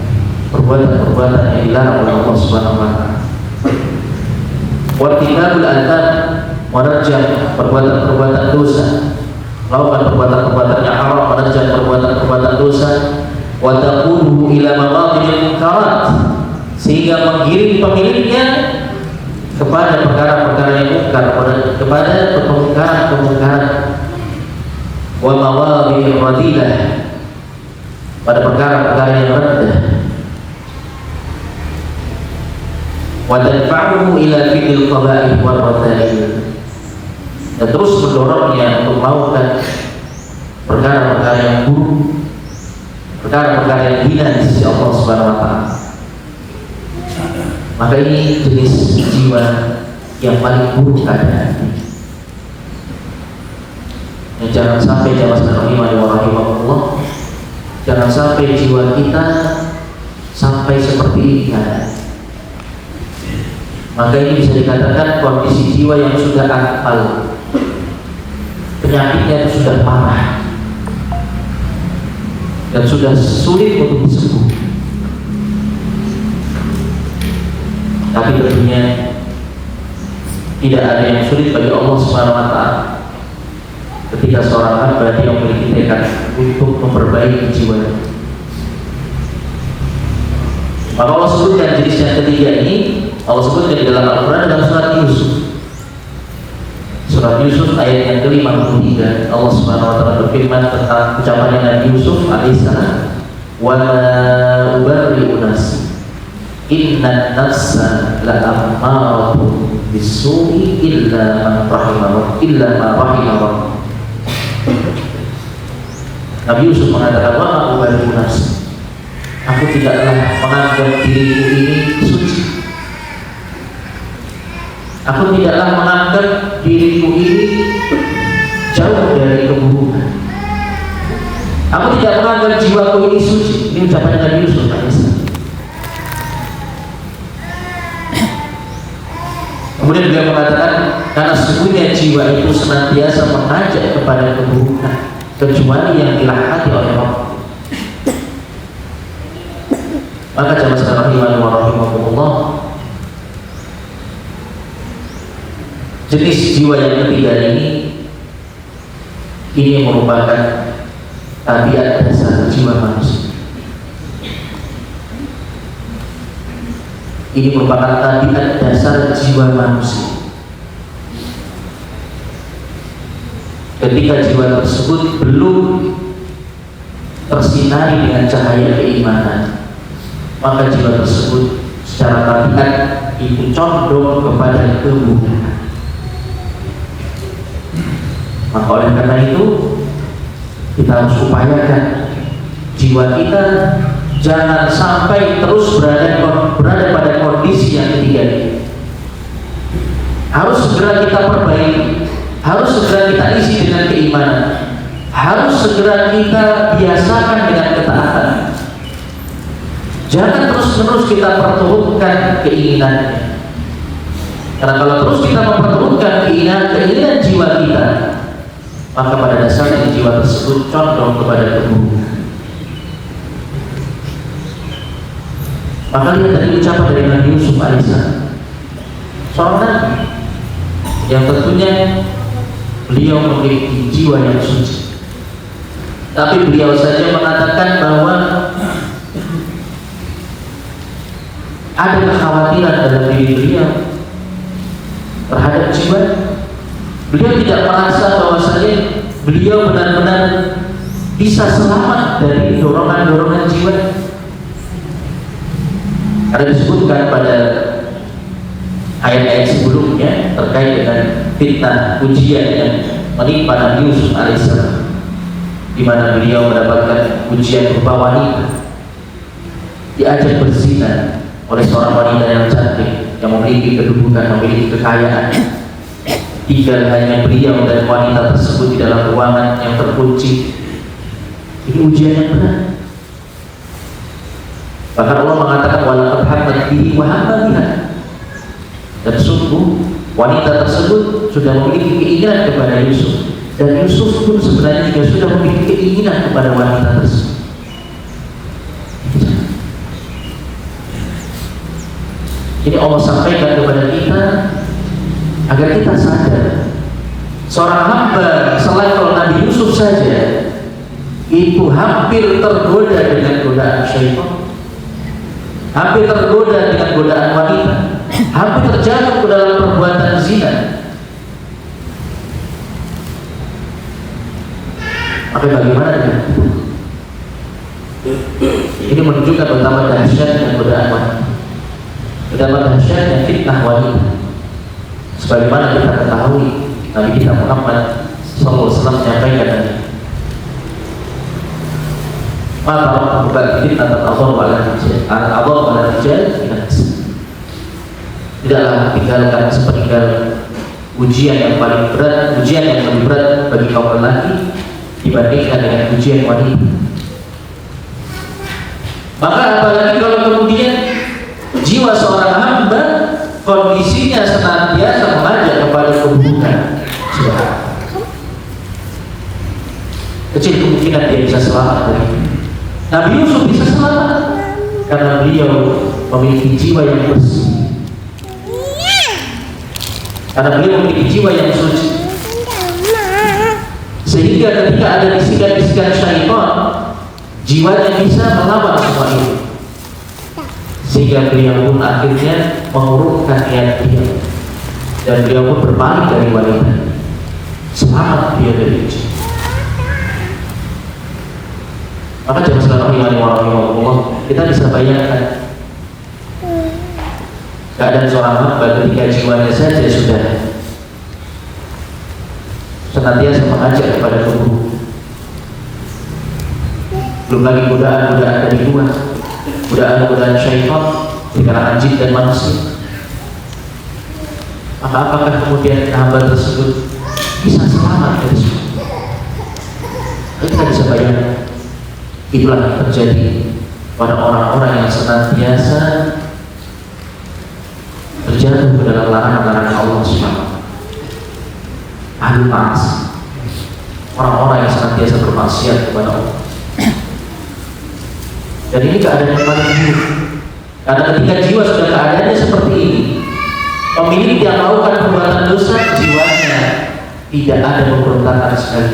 perbuatan-perbuatan yang dilarang oleh Allah Subhanahu wa taala. Wattinabul adzan, menerjang perbuatan-perbuatan dosa, melakukan perbuatan-perbuatan yang haram, menerjang perbuatan-perbuatan dosa, wa taqulu ila mawadhi'il munkarat, sehingga menggiring pemiliknya kepada perkara-perkara yang mungkar, kepada kemungkaran-kemungkaran, wa mawadhi'ir radilah, pada perkara-perkara yang rendah, wa tadfa'uhu ila fi'il qaba'ih wal radha'il, dan terus mendorongnya untuk melakukan perkara-perkara yang buruk, perkara-perkara yang hina di sisi Allah Subhanahu wa taala. Maka ini jenis jiwa yang paling buruk keadaan. Jangan sampai jamaah sekalian rahimahullah, jangan sampai jiwa kita sampai seperti ini keadaan. Maka ini bisa dikatakan kondisi jiwa yang sudah akal, penyakitnya itu sudah parah dan sudah sulit untuk disembuh. Tapi tentunya tidak ada yang sulit bagi Allah Subhanahu wa taala ketika seorang hamba dia memiliki tekad untuk memperbaiki jiwa. Maka Allah sebutkan jenis yang ketiga ini, Allah sebutkan di dalam Al-Quran dalam surat Yusuf. Surat Yusuf ayat yang ke-53, Allah Subhanahu wa taala berfirman tentang ucapan Nabi Yusuf alaihissalam, "Wa ma ubarri'u nafsi, inna nafsa la'ammaratun bisu'i illa ma rahimah." Nabi Yusuf mengatakan, "Wa ma ubarri'u nafsi, aku tidaklah menganggap diriku ini suci. Aku tidaklah menganggap diriku ini jauh dari keburukan. Aku tidak menganggap jiwaku ini suci." Ini ucapan Nabi Yusuf alaihissalam. Kemudian beliau mengatakan, karena sesungguhnya jiwa itu senantiasa mengajak kepada keburukan, kecuali yang dilaknati oleh Allah. Maka jamaah sekalian rahimahullah, jenis jiwa yang ketiga ini merupakan tabiat dasar jiwa manusia. Ini merupakan tabiat dasar jiwa manusia. Ketika jiwa tersebut belum tersinari dengan cahaya keimanan, maka jiwa tersebut secara tabiat itu condong kepada kemudahan. Maka oleh karena itu kita harus upayakan jiwa kita jangan sampai terus berada pada kondisi yang ketiga ini. Harus segera kita perbaiki, harus segera kita isi dengan keimanan, harus segera kita biasakan dengan ketaatan. Jangan terus-menerus kita perturutkan keinginannya, karena kalau terus kita memperturutkan keinginan jiwa kita, maka pada dasarnya jiwa tersebut condong kepada keburukan. Maka lihat dari ucapan dari Nabi Yusuf alaihissalam, seorang nabi yang tentunya beliau memiliki jiwa yang suci, tapi beliau saja mengatakan bahwa ada kekhawatiran dalam diri beliau terhadap jiwa. Beliau tidak merasa bahwasanya beliau benar-benar bisa selamat dari dorongan-dorongan jiwa. Karena disebutkan pada ayat-ayat sebelumnya terkait dengan fitnah ujian yang menimpa Nabi Yusuf alaihissalam, di mana beliau mendapatkan ujian berupa wanita, diajak berzina oleh seorang wanita yang cantik, yang memiliki kedudukan, memiliki kekayaan. Tinggal hanya beliau dan wanita tersebut di dalam ruangan yang terkunci. Ini ujian yang berat. Bahkan Allah mengatakan walaqad hammat bihi wa hamma biha. Dan sungguh wanita tersebut sudah memiliki keinginan kepada Yusuf, dan Yusuf pun sebenarnya juga sudah memiliki keinginan kepada wanita tersebut. Jadi Allah sampaikan kepada kita agar kita sadar, seorang hamba selevel Nabi Yusuf saja itu hampir tergoda dengan godaan syaitan, hampir tergoda dengan godaan wanita, hampir terjatuh ke dalam perbuatan zina. Maka bagaimana dengan itu? Ini menunjukkan betapa dahsyatnya godaan wanita, betapa dahsyatnya fitnah wanita. Sebagaimana kita ketahui, Nabi kita Muhammad SAW menyampaikan, maka bukan fitnah Allah wala rijal. Tidaklah tinggalkan sepeninggal ujian yang paling berat, ujian yang lebih berat bagi kaum lelaki dibandingkan dengan ujian wanita. Maka apalagi kalau kemudian jiwa seorang hamba kondisinya senantiasa mengajak kepada keburukan, kecil kemungkinan dia bisa selamat dari itu. Nabi Yusuf bisa selamat karena beliau memiliki jiwa yang bersih, karena beliau memiliki jiwa yang suci, sehingga ketika ada bisikan-bisikan syaitan, jiwanya bisa melawan semua itu, sehingga beliau pun akhirnya mengurungkan niat beliau, dan beliau pun berbalik dari wanita. Selamat dia dari ujian. Maka jangan salah rahimahullah, kita bisa bayangkan keadaan seorang hamba ketika jiwanya saja sudah senantiasa mengajak kepada keburukan, belum lagi godaan-godaan dari luar, godaan-godaan syaitan di kalangan jin dan manusia. Maka apakah kemudian hamba tersebut bisa selamat dari semua? Kita bisa bayangkan, itulah yang terjadi pada orang-orang yang senantiasa terjatuh ke dalam larangan-larangan Allah SWT. Ahli maksiat, orang-orang yang senantiasa bermaksiat kepada Allah. Dan ini keadaan yang paling buruk, karena ketika jiwa sudah keadaannya seperti ini, pemilik yang melakukan perbuatan dosa, jiwanya tidak ada pemberontakan sekali,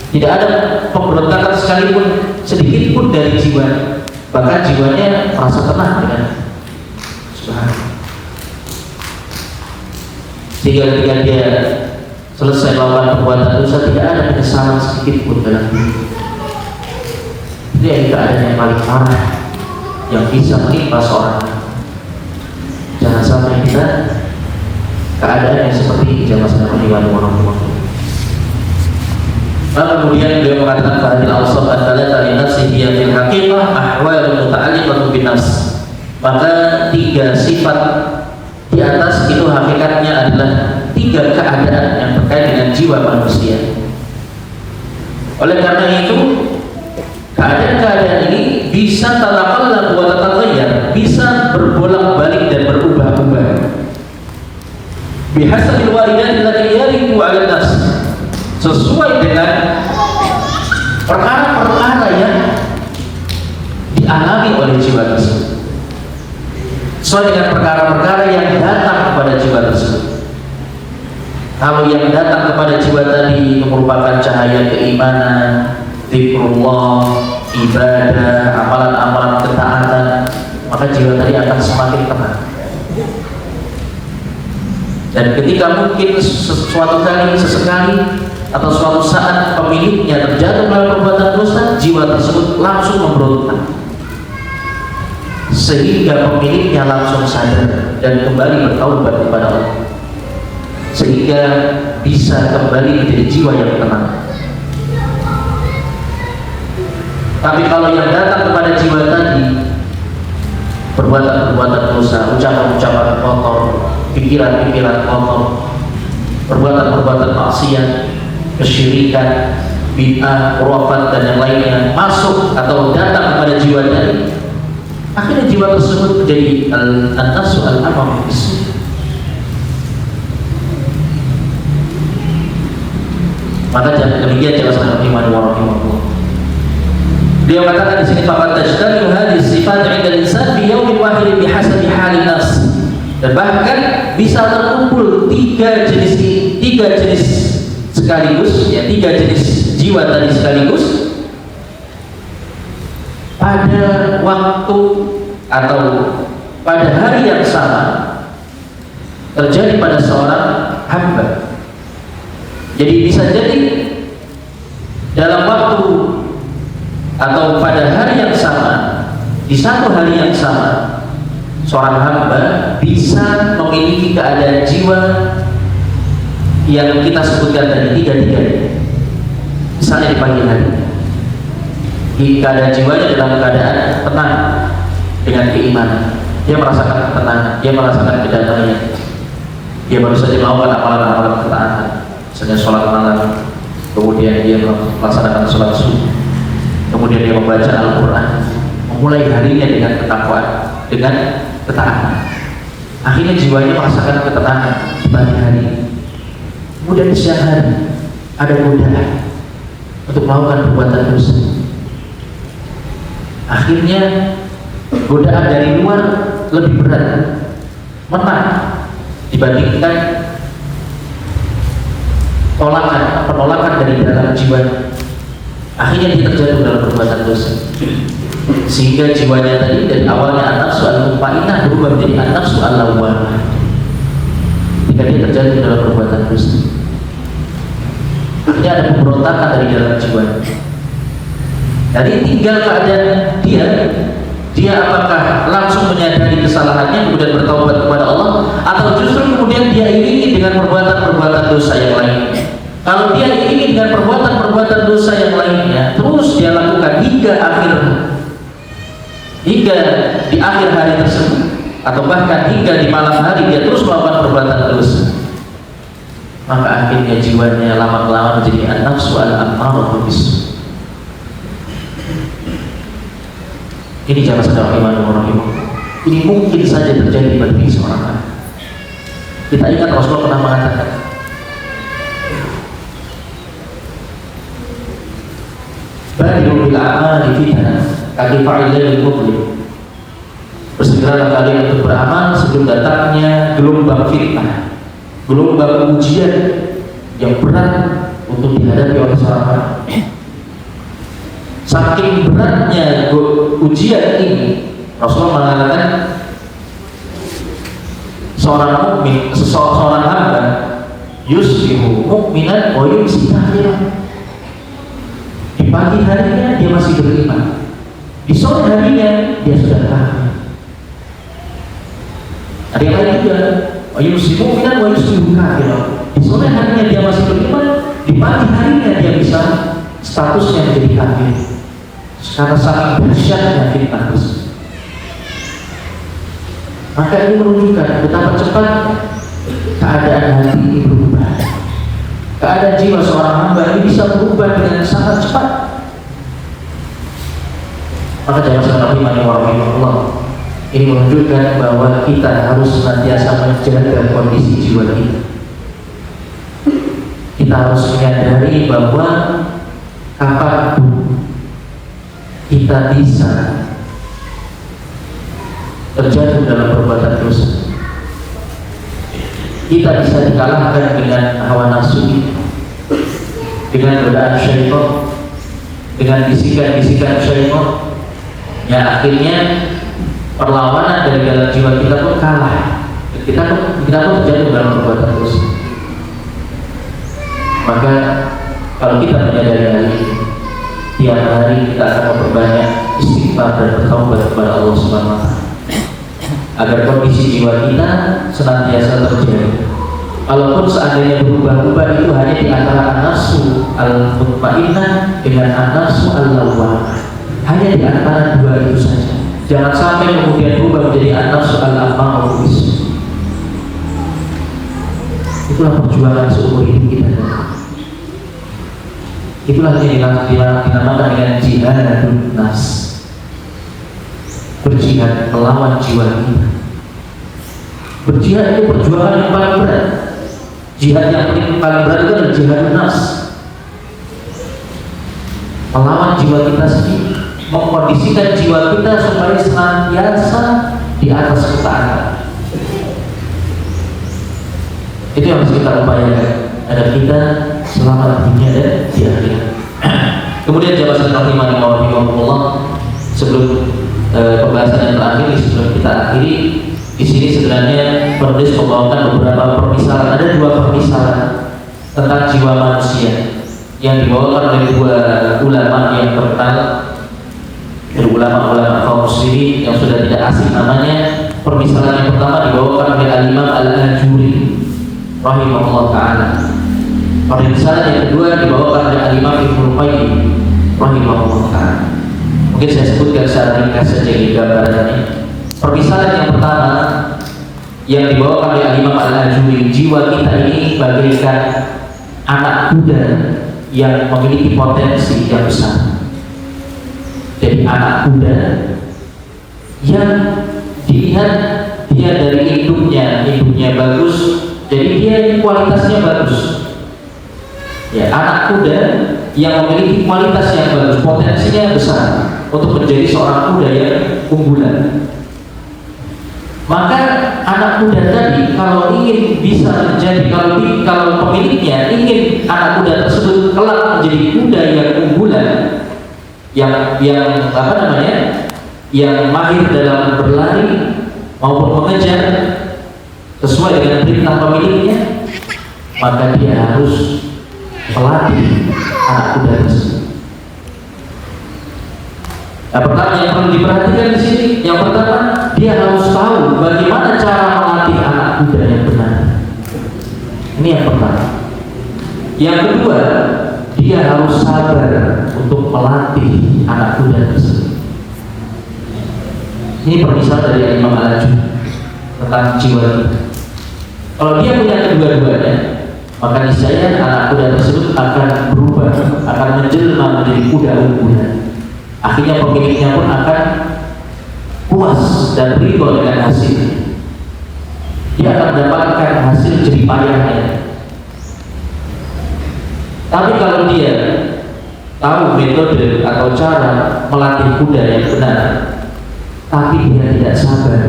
tidak ada pemberontakan sekalipun, sedikit pun dari jiwa. Bahkan jiwanya merasa tenang dengan Subhanallah. Sehingga ketika dia selesai melakukan perbuatan dosa, tidak ada penyesalan sedikit pun dalam diri. Ini keadaan yang paling parah yang bisa menimpa seorang. Jangan sampai kita keadaan yang seperti ini. Jangan sampai warahmatullahi. Lalu kemudian beliau mengatakan fahadil awsaf ats-tsalatsa li nafsihi fil haqiqah ahwal muta'alliqatun bin nafs. Maka 3 sifat di atas itu hakikatnya adalah 3 keadaan yang terkait dengan jiwa manusia. Oleh karena itu, keadaan-keadaan ini bisa tataqallab wa tataghayyar, bisa berbolak-balik dan berubah-ubah. Bihasabil waridati allati yaridu 'ala an-nafs, sesuai dengan perkara-perkara yang dialami oleh jiwa tersebut, sesuai dengan perkara-perkara yang datang kepada jiwa tersebut. Kalau yang datang kepada jiwa tadi merupakan cahaya keimanan, zikrullah, ibadah, amalan-amalan ketaatan, maka jiwa tadi akan semakin tenang. Dan ketika mungkin sesuatu kali, sesekali atau suatu saat pemiliknya terjatuh dalam perbuatan dosa, jiwa tersebut langsung memberontak, sehingga pemiliknya langsung sadar dan kembali bertaubat kepada Allah, sehingga bisa kembali menjadi jiwa yang tenang. Tapi kalau yang datang kepada jiwa tadi perbuatan-perbuatan dosa, ucapan-ucapan kotor, pikiran-pikiran kotor, perbuatan-perbuatan maksiat, kesyirikan, bid'ah, khurafat dan yang lainnya masuk atau datang kepada jiwa tadi, akhirnya jiwa tersebut menjadi an-nafsu al-ammarah bis-su'. Maka demikian jelaskan iman warahmatullah. Dia katakan di sini faqad tajtami'u hadhihi sifat 'inda al-insan fi yawmin wahidin bihasabi halin nafs. Dan bahkan bisa terkumpul 3 jenis sekaligus, ya 3 jenis jiwa tadi sekaligus pada waktu atau pada hari yang sama terjadi pada seorang hamba. Jadi bisa jadi dalam waktu atau pada hari yang sama, di satu hari yang sama, seorang hamba bisa memiliki keadaan jiwa yang kita sebutkan tadi 3-3. Misalnya di pagi hari, keadaan jiwanya dalam keadaan tenang dengan keimanan, dia merasakan ketenangan, dia merasakan kedamaian, dia baru saja melakukan amalan-amalan ketaatan, misalnya sholat malam, kemudian dia melaksanakan sholat subuh, kemudian dia membaca Al-Quran, memulai harinya dengan ketakwaan, dengan ketaatan. Akhirnya jiwanya merasakan ketenangan di pagi hari. Kemudian di siang hari ada godaan untuk melakukan perbuatan dosa. Akhirnya godaan dari luar lebih berat, menang dibandingkan penolakan dari dalam jiwa. Akhirnya dia terjatuh dalam perbuatan dosa, sehingga jiwanya tadi dari awalnya an-nafsu al-mutmainnah berubah menjadi an-nafsu al-lawwamah ketika dia terjatuh dalam perbuatan dosa. Akhirnya ada pemberontakan dari dalam jiwa. Jadi tinggal keadaan dia apakah langsung menyadari kesalahannya kemudian bertaubat kepada Allah, atau justru kemudian dia iringi dengan perbuatan-perbuatan dosa yang lain. Kalau dia iringi dengan perbuatan-perbuatan dosa yang lainnya, terus dia lakukan hingga di akhir hari tersebut, atau bahkan hingga di malam hari dia terus melakukan perbuatan dosa, maka akhirnya jiwanya lama-lama menjadi an-nafsu al-ammarah bis-su'. Ini jangan sedang iman. Ini mungkin saja terjadi bagi seorang anak. Kita ingat Rasulullah pernah mengatakan, badiru bil a'mali fitnah kadifa'il lailil mudlim. Bersegeralah kalian untuk beramal sebelum datangnya gelombang fitnah, gelombang ujian yang berat untuk dihadapi oleh seorang hamba. Saking beratnya ujian ini, Rasulullah mengatakan seorang hamba yusbihu mu'minan wa yumsi kafiran. Di pagi harinya dia masih beriman, Di sore harinya dia sudah kafir. Ada yang lain juga, yuslimu minan wa yuslimu kafir. Di sore harinya dia masih beriman, di pagi harinya dia bisa statusnya menjadi kafir. Karena sangat dahsyatnya fitnah tersebut. Maka ini menunjukkan betapa cepat keadaan hati ini berubah. Keadaan jiwa seorang hamba ini bisa berubah dengan sangat cepat. Maka jangan sampai Allah. Ini menunjukkan bahwa kita harus senantiasa menjaga kondisi jiwa kita. Kita harus menyadari bahwa kapanpun kita bisa terjatuh dalam perbuatan dosa. Kita bisa dikalahkan dengan hawa nafsu, dengan godaan syaitan, dengan bisikan-bisikan syaitan, yang akhirnya perlawanan dari dalam jiwa kita pun kalah. Kita pun terjatuh dalam perbuatan dosa. Maka kalau kita menyadari hal ini, tiap hari kita akan memperbanyak istighfar dan bertaubat kepada Allah Subhanahu wa Ta'ala, agar kondisi jiwa kita senantiasa terjaga. Kalaupun seandainya berubah-ubah, itu hanya di antara an-nafsu al-mutmainnah dengan an-nafsu al-lawwamah. Hanya di antara dua itu saja. Jangan sampai kemudian berubah menjadi an-nafsu al-ammarah bisu. Itulah perjuangan seumur hidup kita. Itulah yang dinamakan dengan jihadun nafs. Berjihad melawan jiwa kita. Berjihad itu perjuangan yang paling berat. Jihad yang paling berat itu adalah jihadun nafs. Melawan jiwa kita sendiri, mengkondisikan jiwa kita supaya senantiasa di atas ketaatan. Itu yang harus kita upayakan agar kita selamat di dunia dan di akhirat. Kemudian jabatan rahimahullah, sebelum pembahasan yang terakhir, sebelum kita akhiri, di sini sebenarnya penulis membawakan beberapa permisalan. Ada dua permisalan tentang jiwa manusia yang dibawakan oleh dua ulama yang terkenal, dari ulama-ulama kaum muslimin yang sudah tidak asing namanya. Permisalan yang pertama dibawakan oleh Al-Imam Al-Ajuri rahimahullah ta'ala. Permisalan yang kedua dibawakan oleh Al-Imam Ibnu Qayyim rahimahullah ta'ala. Mungkin saya sebutkan secara ringkas saja di gambaran ini. Permisalan yang pertama yang dibawakan oleh Al-Imam Al-Ajuri, jiwa kita ini bagaikan anak kuda yang memiliki potensi yang besar. Jadi anak kuda yang dilihat dia dari induknya bagus, jadi dia kualitasnya bagus. Ya, anak kuda yang memiliki kualitas yang bagus, potensinya besar untuk menjadi seorang kuda yang unggulan. Maka anak kuda tadi kalau ingin bisa menjadi, kalau pemiliknya ingin anak kuda tersebut kelak menjadi kuda yang unggulan, yang mahir dalam berlari maupun mengejar sesuai dengan perintah pemiliknya, maka dia harus melatih anak kuda tersebut. Nah, pertama yang perlu diperhatikan di sini, yang pertama dia harus tahu bagaimana cara melatih anak kuda yang benar. Ini yang pertama. Yang kedua, dia harus sabar untuk melatih anak kuda tersebut. Ini permisalan dari Imam Al-Ajuri tentang jiwa kita. Kalau dia punya kedua-duanya, maka niscaya anak kuda tersebut akan berubah, akan menjelma menjadi kuda unggulan. Akhirnya pemiliknya pun akan puas dan ridho dengan hasil. Dia akan mendapatkan hasil jerih payahnya. Tapi kalau dia tahu metode atau cara melatih kuda yang benar, tapi dia tidak sabar,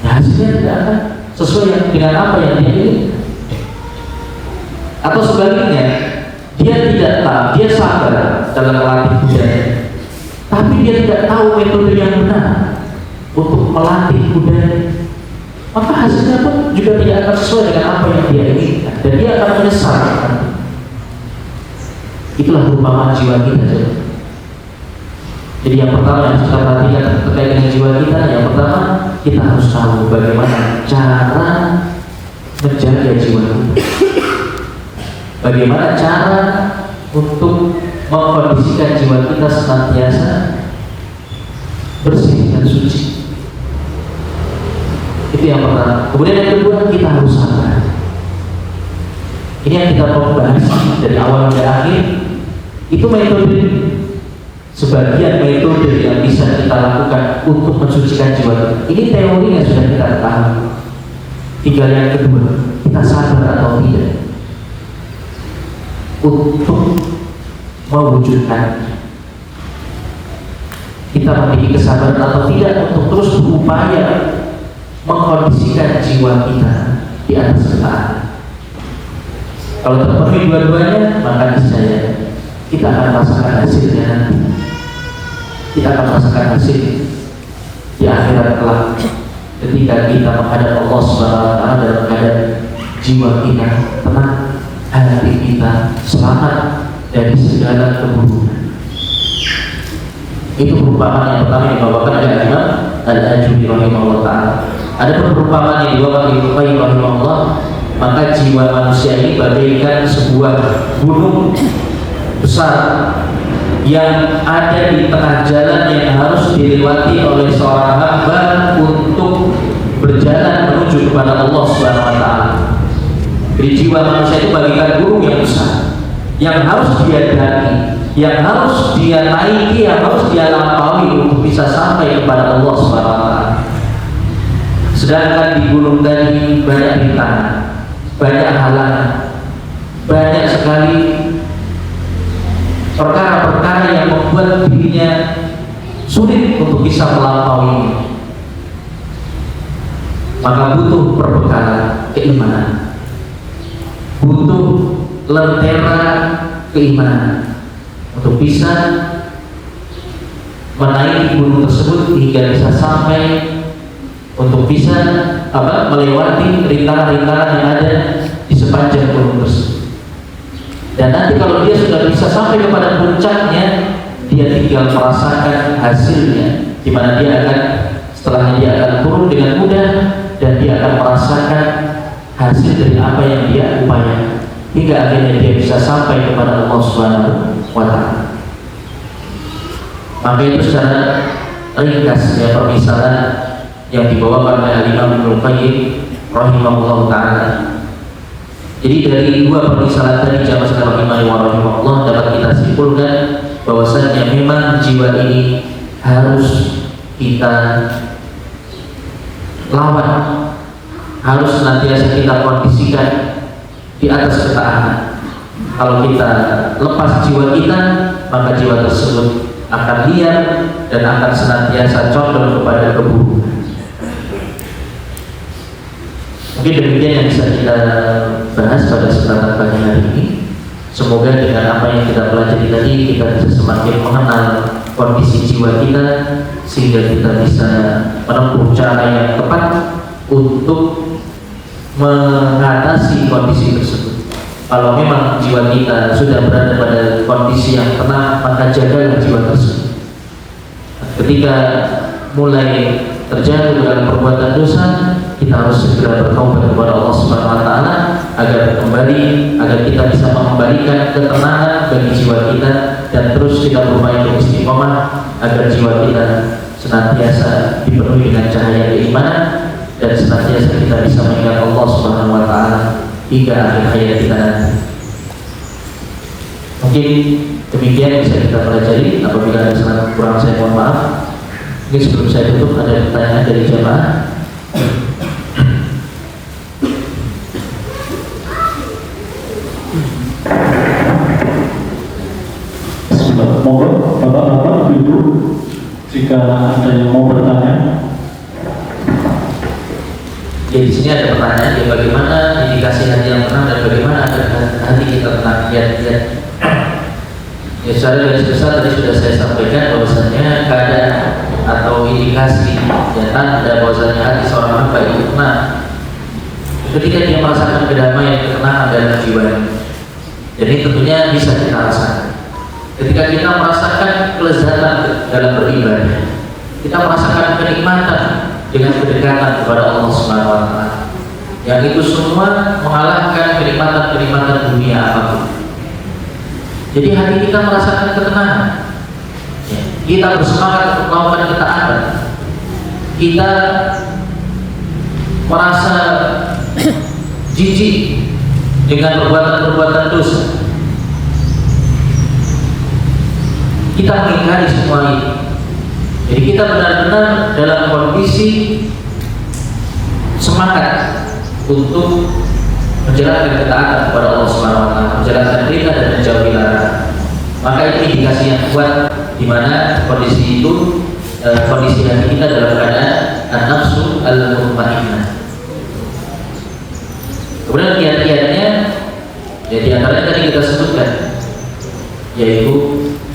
ya hasilnya tidak akan sesuai dengan apa yang dia inginkan. Atau sebaliknya, dia tidak tahu, dia sabar dalam melatih kuda, tapi dia tidak tahu metode yang benar untuk melatih kuda, maka hasilnya pun juga tidak akan sesuai dengan apa yang dia inginkan, dan dia akan menyesal. Itulah perumpamaan jiwa kita. Jadi yang pertama yang kita perhatikan terkait dengan jiwa kita, yang pertama kita harus tahu bagaimana cara menjaga jiwa kita. Bagaimana cara untuk mengkondisikan jiwa kita senantiasa bersih dan suci. Itu yang pertama. Kemudian yang kedua, kita harus sabar. Ini yang kita mau bahas dari awal hingga akhir. Itu metode, sebagian metode yang bisa kita lakukan untuk mensucikan jiwa kita. Ini teori yang sudah kita ketahui. Tinggal yang kedua, kita sabar atau tidak untuk mewujudkan. Kita memiliki kesabaran atau tidak untuk terus berupaya mengkondisikan jiwa kita di atas ketaatan. Kalau terpenuhi dua-duanya, maka niscaya kita akan merasakan hasilnya nanti. Kita akan merasakan hasil di akhirat kelak ketika kita menghadap Allah Subhanahu wa Ta'ala dan menghadap jiwa kita tenang, hati kita selamat dari segala keburukan. Itu perumpamaan yang pertama yang dibawakan oleh Imam Al-Ajuri rahimahullah ta'ala. Ada perumpamaan yang dibawakan oleh Ibnu Qayyim rahimahullah, maka jiwa manusia ini bagaikan sebuah gunung besar yang ada di tengah jalan yang harus dilewati oleh seorang hamba untuk berjalan menuju kepada Allah Subhanahu wa Ta'ala. Jadi jiwa manusia itu bagaikan gunung yang besar yang harus dia daki, yang harus dia naiki, yang harus dia lampaui untuk bisa sampai kepada Allah Subhanahu wa Ta'ala. Sedangkan di gunung tadi banyak rintangan, banyak halangan, banyak sekali perkara-perkara yang membuat dirinya sulit untuk bisa melampaui. Maka butuh perbekalan keimanan, butuh lentera keimanan untuk bisa menaiki gunung tersebut hingga bisa sampai untuk bisa melewati rintangan-rintangan yang ada di sepanjang gunung tersebut. Dan nanti kalau dia sudah bisa sampai kepada puncaknya, dia tinggal merasakan hasilnya, di mana dia akan setelahnya dia akan turun dengan mudah dan dia akan merasakan hasil dari apa yang dia upayakan hingga akhirnya dia bisa sampai kepada Allah Subhanahu wa Ta'ala. Maka itu secara ringkas ya permisalan yang dibawakan oleh Imam Ibnu Qayyim rahimahullah ta'ala. Jadi dari dua permisalan tadi jamaah sekalian rahimahullah dapat kita simpulkan bahwasanya memang jiwa ini harus kita lawan, harus senantiasa kita kondisikan di atas ketaatan. Kalau kita lepas jiwa kita, maka jiwa tersebut akan liar dan akan senantiasa condong kepada keburukan. Mungkin demikian yang bisa kita bahas pada kesempatan pagi hari ini. Semoga dengan apa yang kita pelajari tadi kita bisa semakin mengenal kondisi jiwa kita sehingga kita bisa menempuh cara yang tepat untuk mengatasi kondisi tersebut. Kalau memang jiwa kita sudah berada pada kondisi yang tenang, maka jagalah jiwa tersebut. Ketika mulai terjatuh dalam perbuatan dosa, kita harus segera bertaubat kepada Allah Subhanahu wa Ta'ala agar kita bisa mengembalikan ketenangan bagi jiwa kita dan terus kita berupaya untuk istiqomah agar jiwa kita senantiasa dipenuhi dengan cahaya keimanan dan senantiasa kita bisa mengingat Allah Subhanahu wa Ta'ala hingga akhir hayat kita nanti. Mungkin demikian bisa kita pelajari. Apabila ada salah kurang saya mohon maaf. Mungkin sebelum saya tutup ada pertanyaan dari jemaah. Monggo bapak-bapak, ibu, jika ada yang mau bertanya. Ya, di sini ada pertanyaan ya, bagaimana indikasi hati yang tenang dan bagaimana agar hati kita tenang. Ya, secara garis besar tadi sudah saya sampaikan bahwasanya keadaan atau indikasi ya tanda bahwasanya hati seorang hamba itu tenang ketika dia merasakan kedamaian, ketenangan dalam jiwanya. Jadi tentunya bisa kita rasakan Ketika kita merasakan kelezatan dalam beribadah, kita merasakan kenikmatan dengan kedekatan kepada Allah Subhanahu wa taala. Yang itu semua mengalahkan kenikmatan-kenikmatan dunia apapun. Jadi hati kita merasakan ketenangan. Kita bersemangat untuk melakukan ketaatan. Kita merasa jijik dengan perbuatan-perbuatan dosa. Kita mengingkari semua ini. Jadi kita benar-benar dalam kondisi semangat untuk menjalankan ketaatan kepada Allah Subhanahu wa taala, menjalankan perintah dan menjauhi larangan. Maka itu indikasi yang kuat di mana kondisi itu, kondisi hati kita dalam keadaan an-nafsu al-mutmainnah. Kemudian kiat-kiatnya, ya di antaranya tadi kita sebutkan, yaitu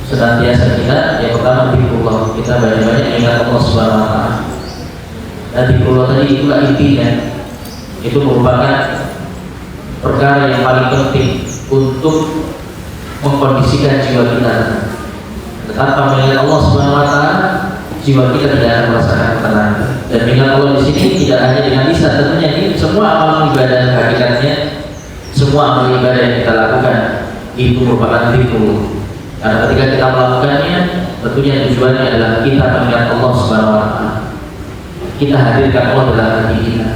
senantiasa kita, yang pertama zikrullah, kita banyak-banyak mengingat Allah Subhanahu wa taala. Dan zikrullah tadi itulah intinya, itu merupakan perkara yang paling penting untuk mengkondisikan jiwa kita. Tanpa mengingat Allah Subhanahu wa taala, jiwa kita tidak akan merasakan ketenangan. Dan mengingat Allah di sini tidak hanya dengan lisan, tentunya ini semua amal ibadah hakikatnya, semua amal ibadah yang kita lakukan itu merupakan zikrullah. Karena ketika kita melakukannya, tentunya tujuannya adalah kita mengingat Allah Subhanahu wa taala. Kita hadirkan Allah dalam hati kita,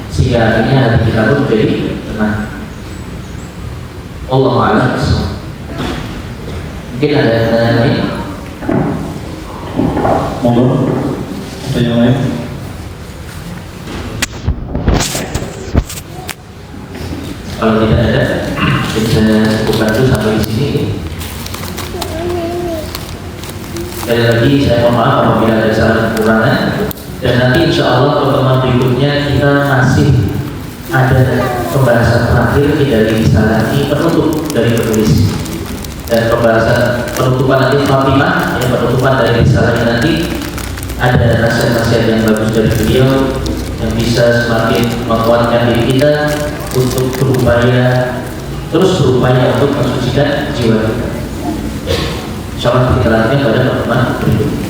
sehingga akhirnya hati kita pun menjadi tenang. Allahu a'lam. Mungkin ada pertanyaan lain? Monggo. Ada yang lain? Kalau tidak ada, bisa cukupkan dulu sampai di sini. Sekali lagi saya mohon maaf apabila ada salah kekurangan. Dan nanti insya Allah pertemuan berikutnya kita masih ada pembahasan terakhir dari risalah ini, penutup dari penulis, dan pembahasan penutupan nanti Fatimah, yang penutupan dari risalah ini nanti ada nasihat-nasihat yang bagus dari beliau yang bisa semakin menguatkan diri kita untuk terus berupaya untuk mensucikan jiwa kita. Insyaallah kita lanjutkan pada pertemuan berikutnya.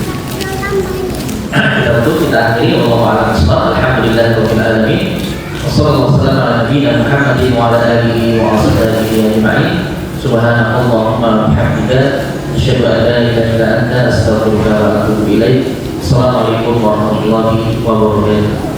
Kita tutup, kita akhiri. Wallahu a'lam bishawab. Alhamdulillahirabbil alamin. Wassallallahu ala nabiyyina Muhammadin wa ala alihi wa sahbihi ajma'in. Subhanakallahumma wa bihamdika asyhadu an la ilaha illa anta astaghfiruka wa atubu ilaik. Assalamualaikum warahmatullahi wabarakatuh.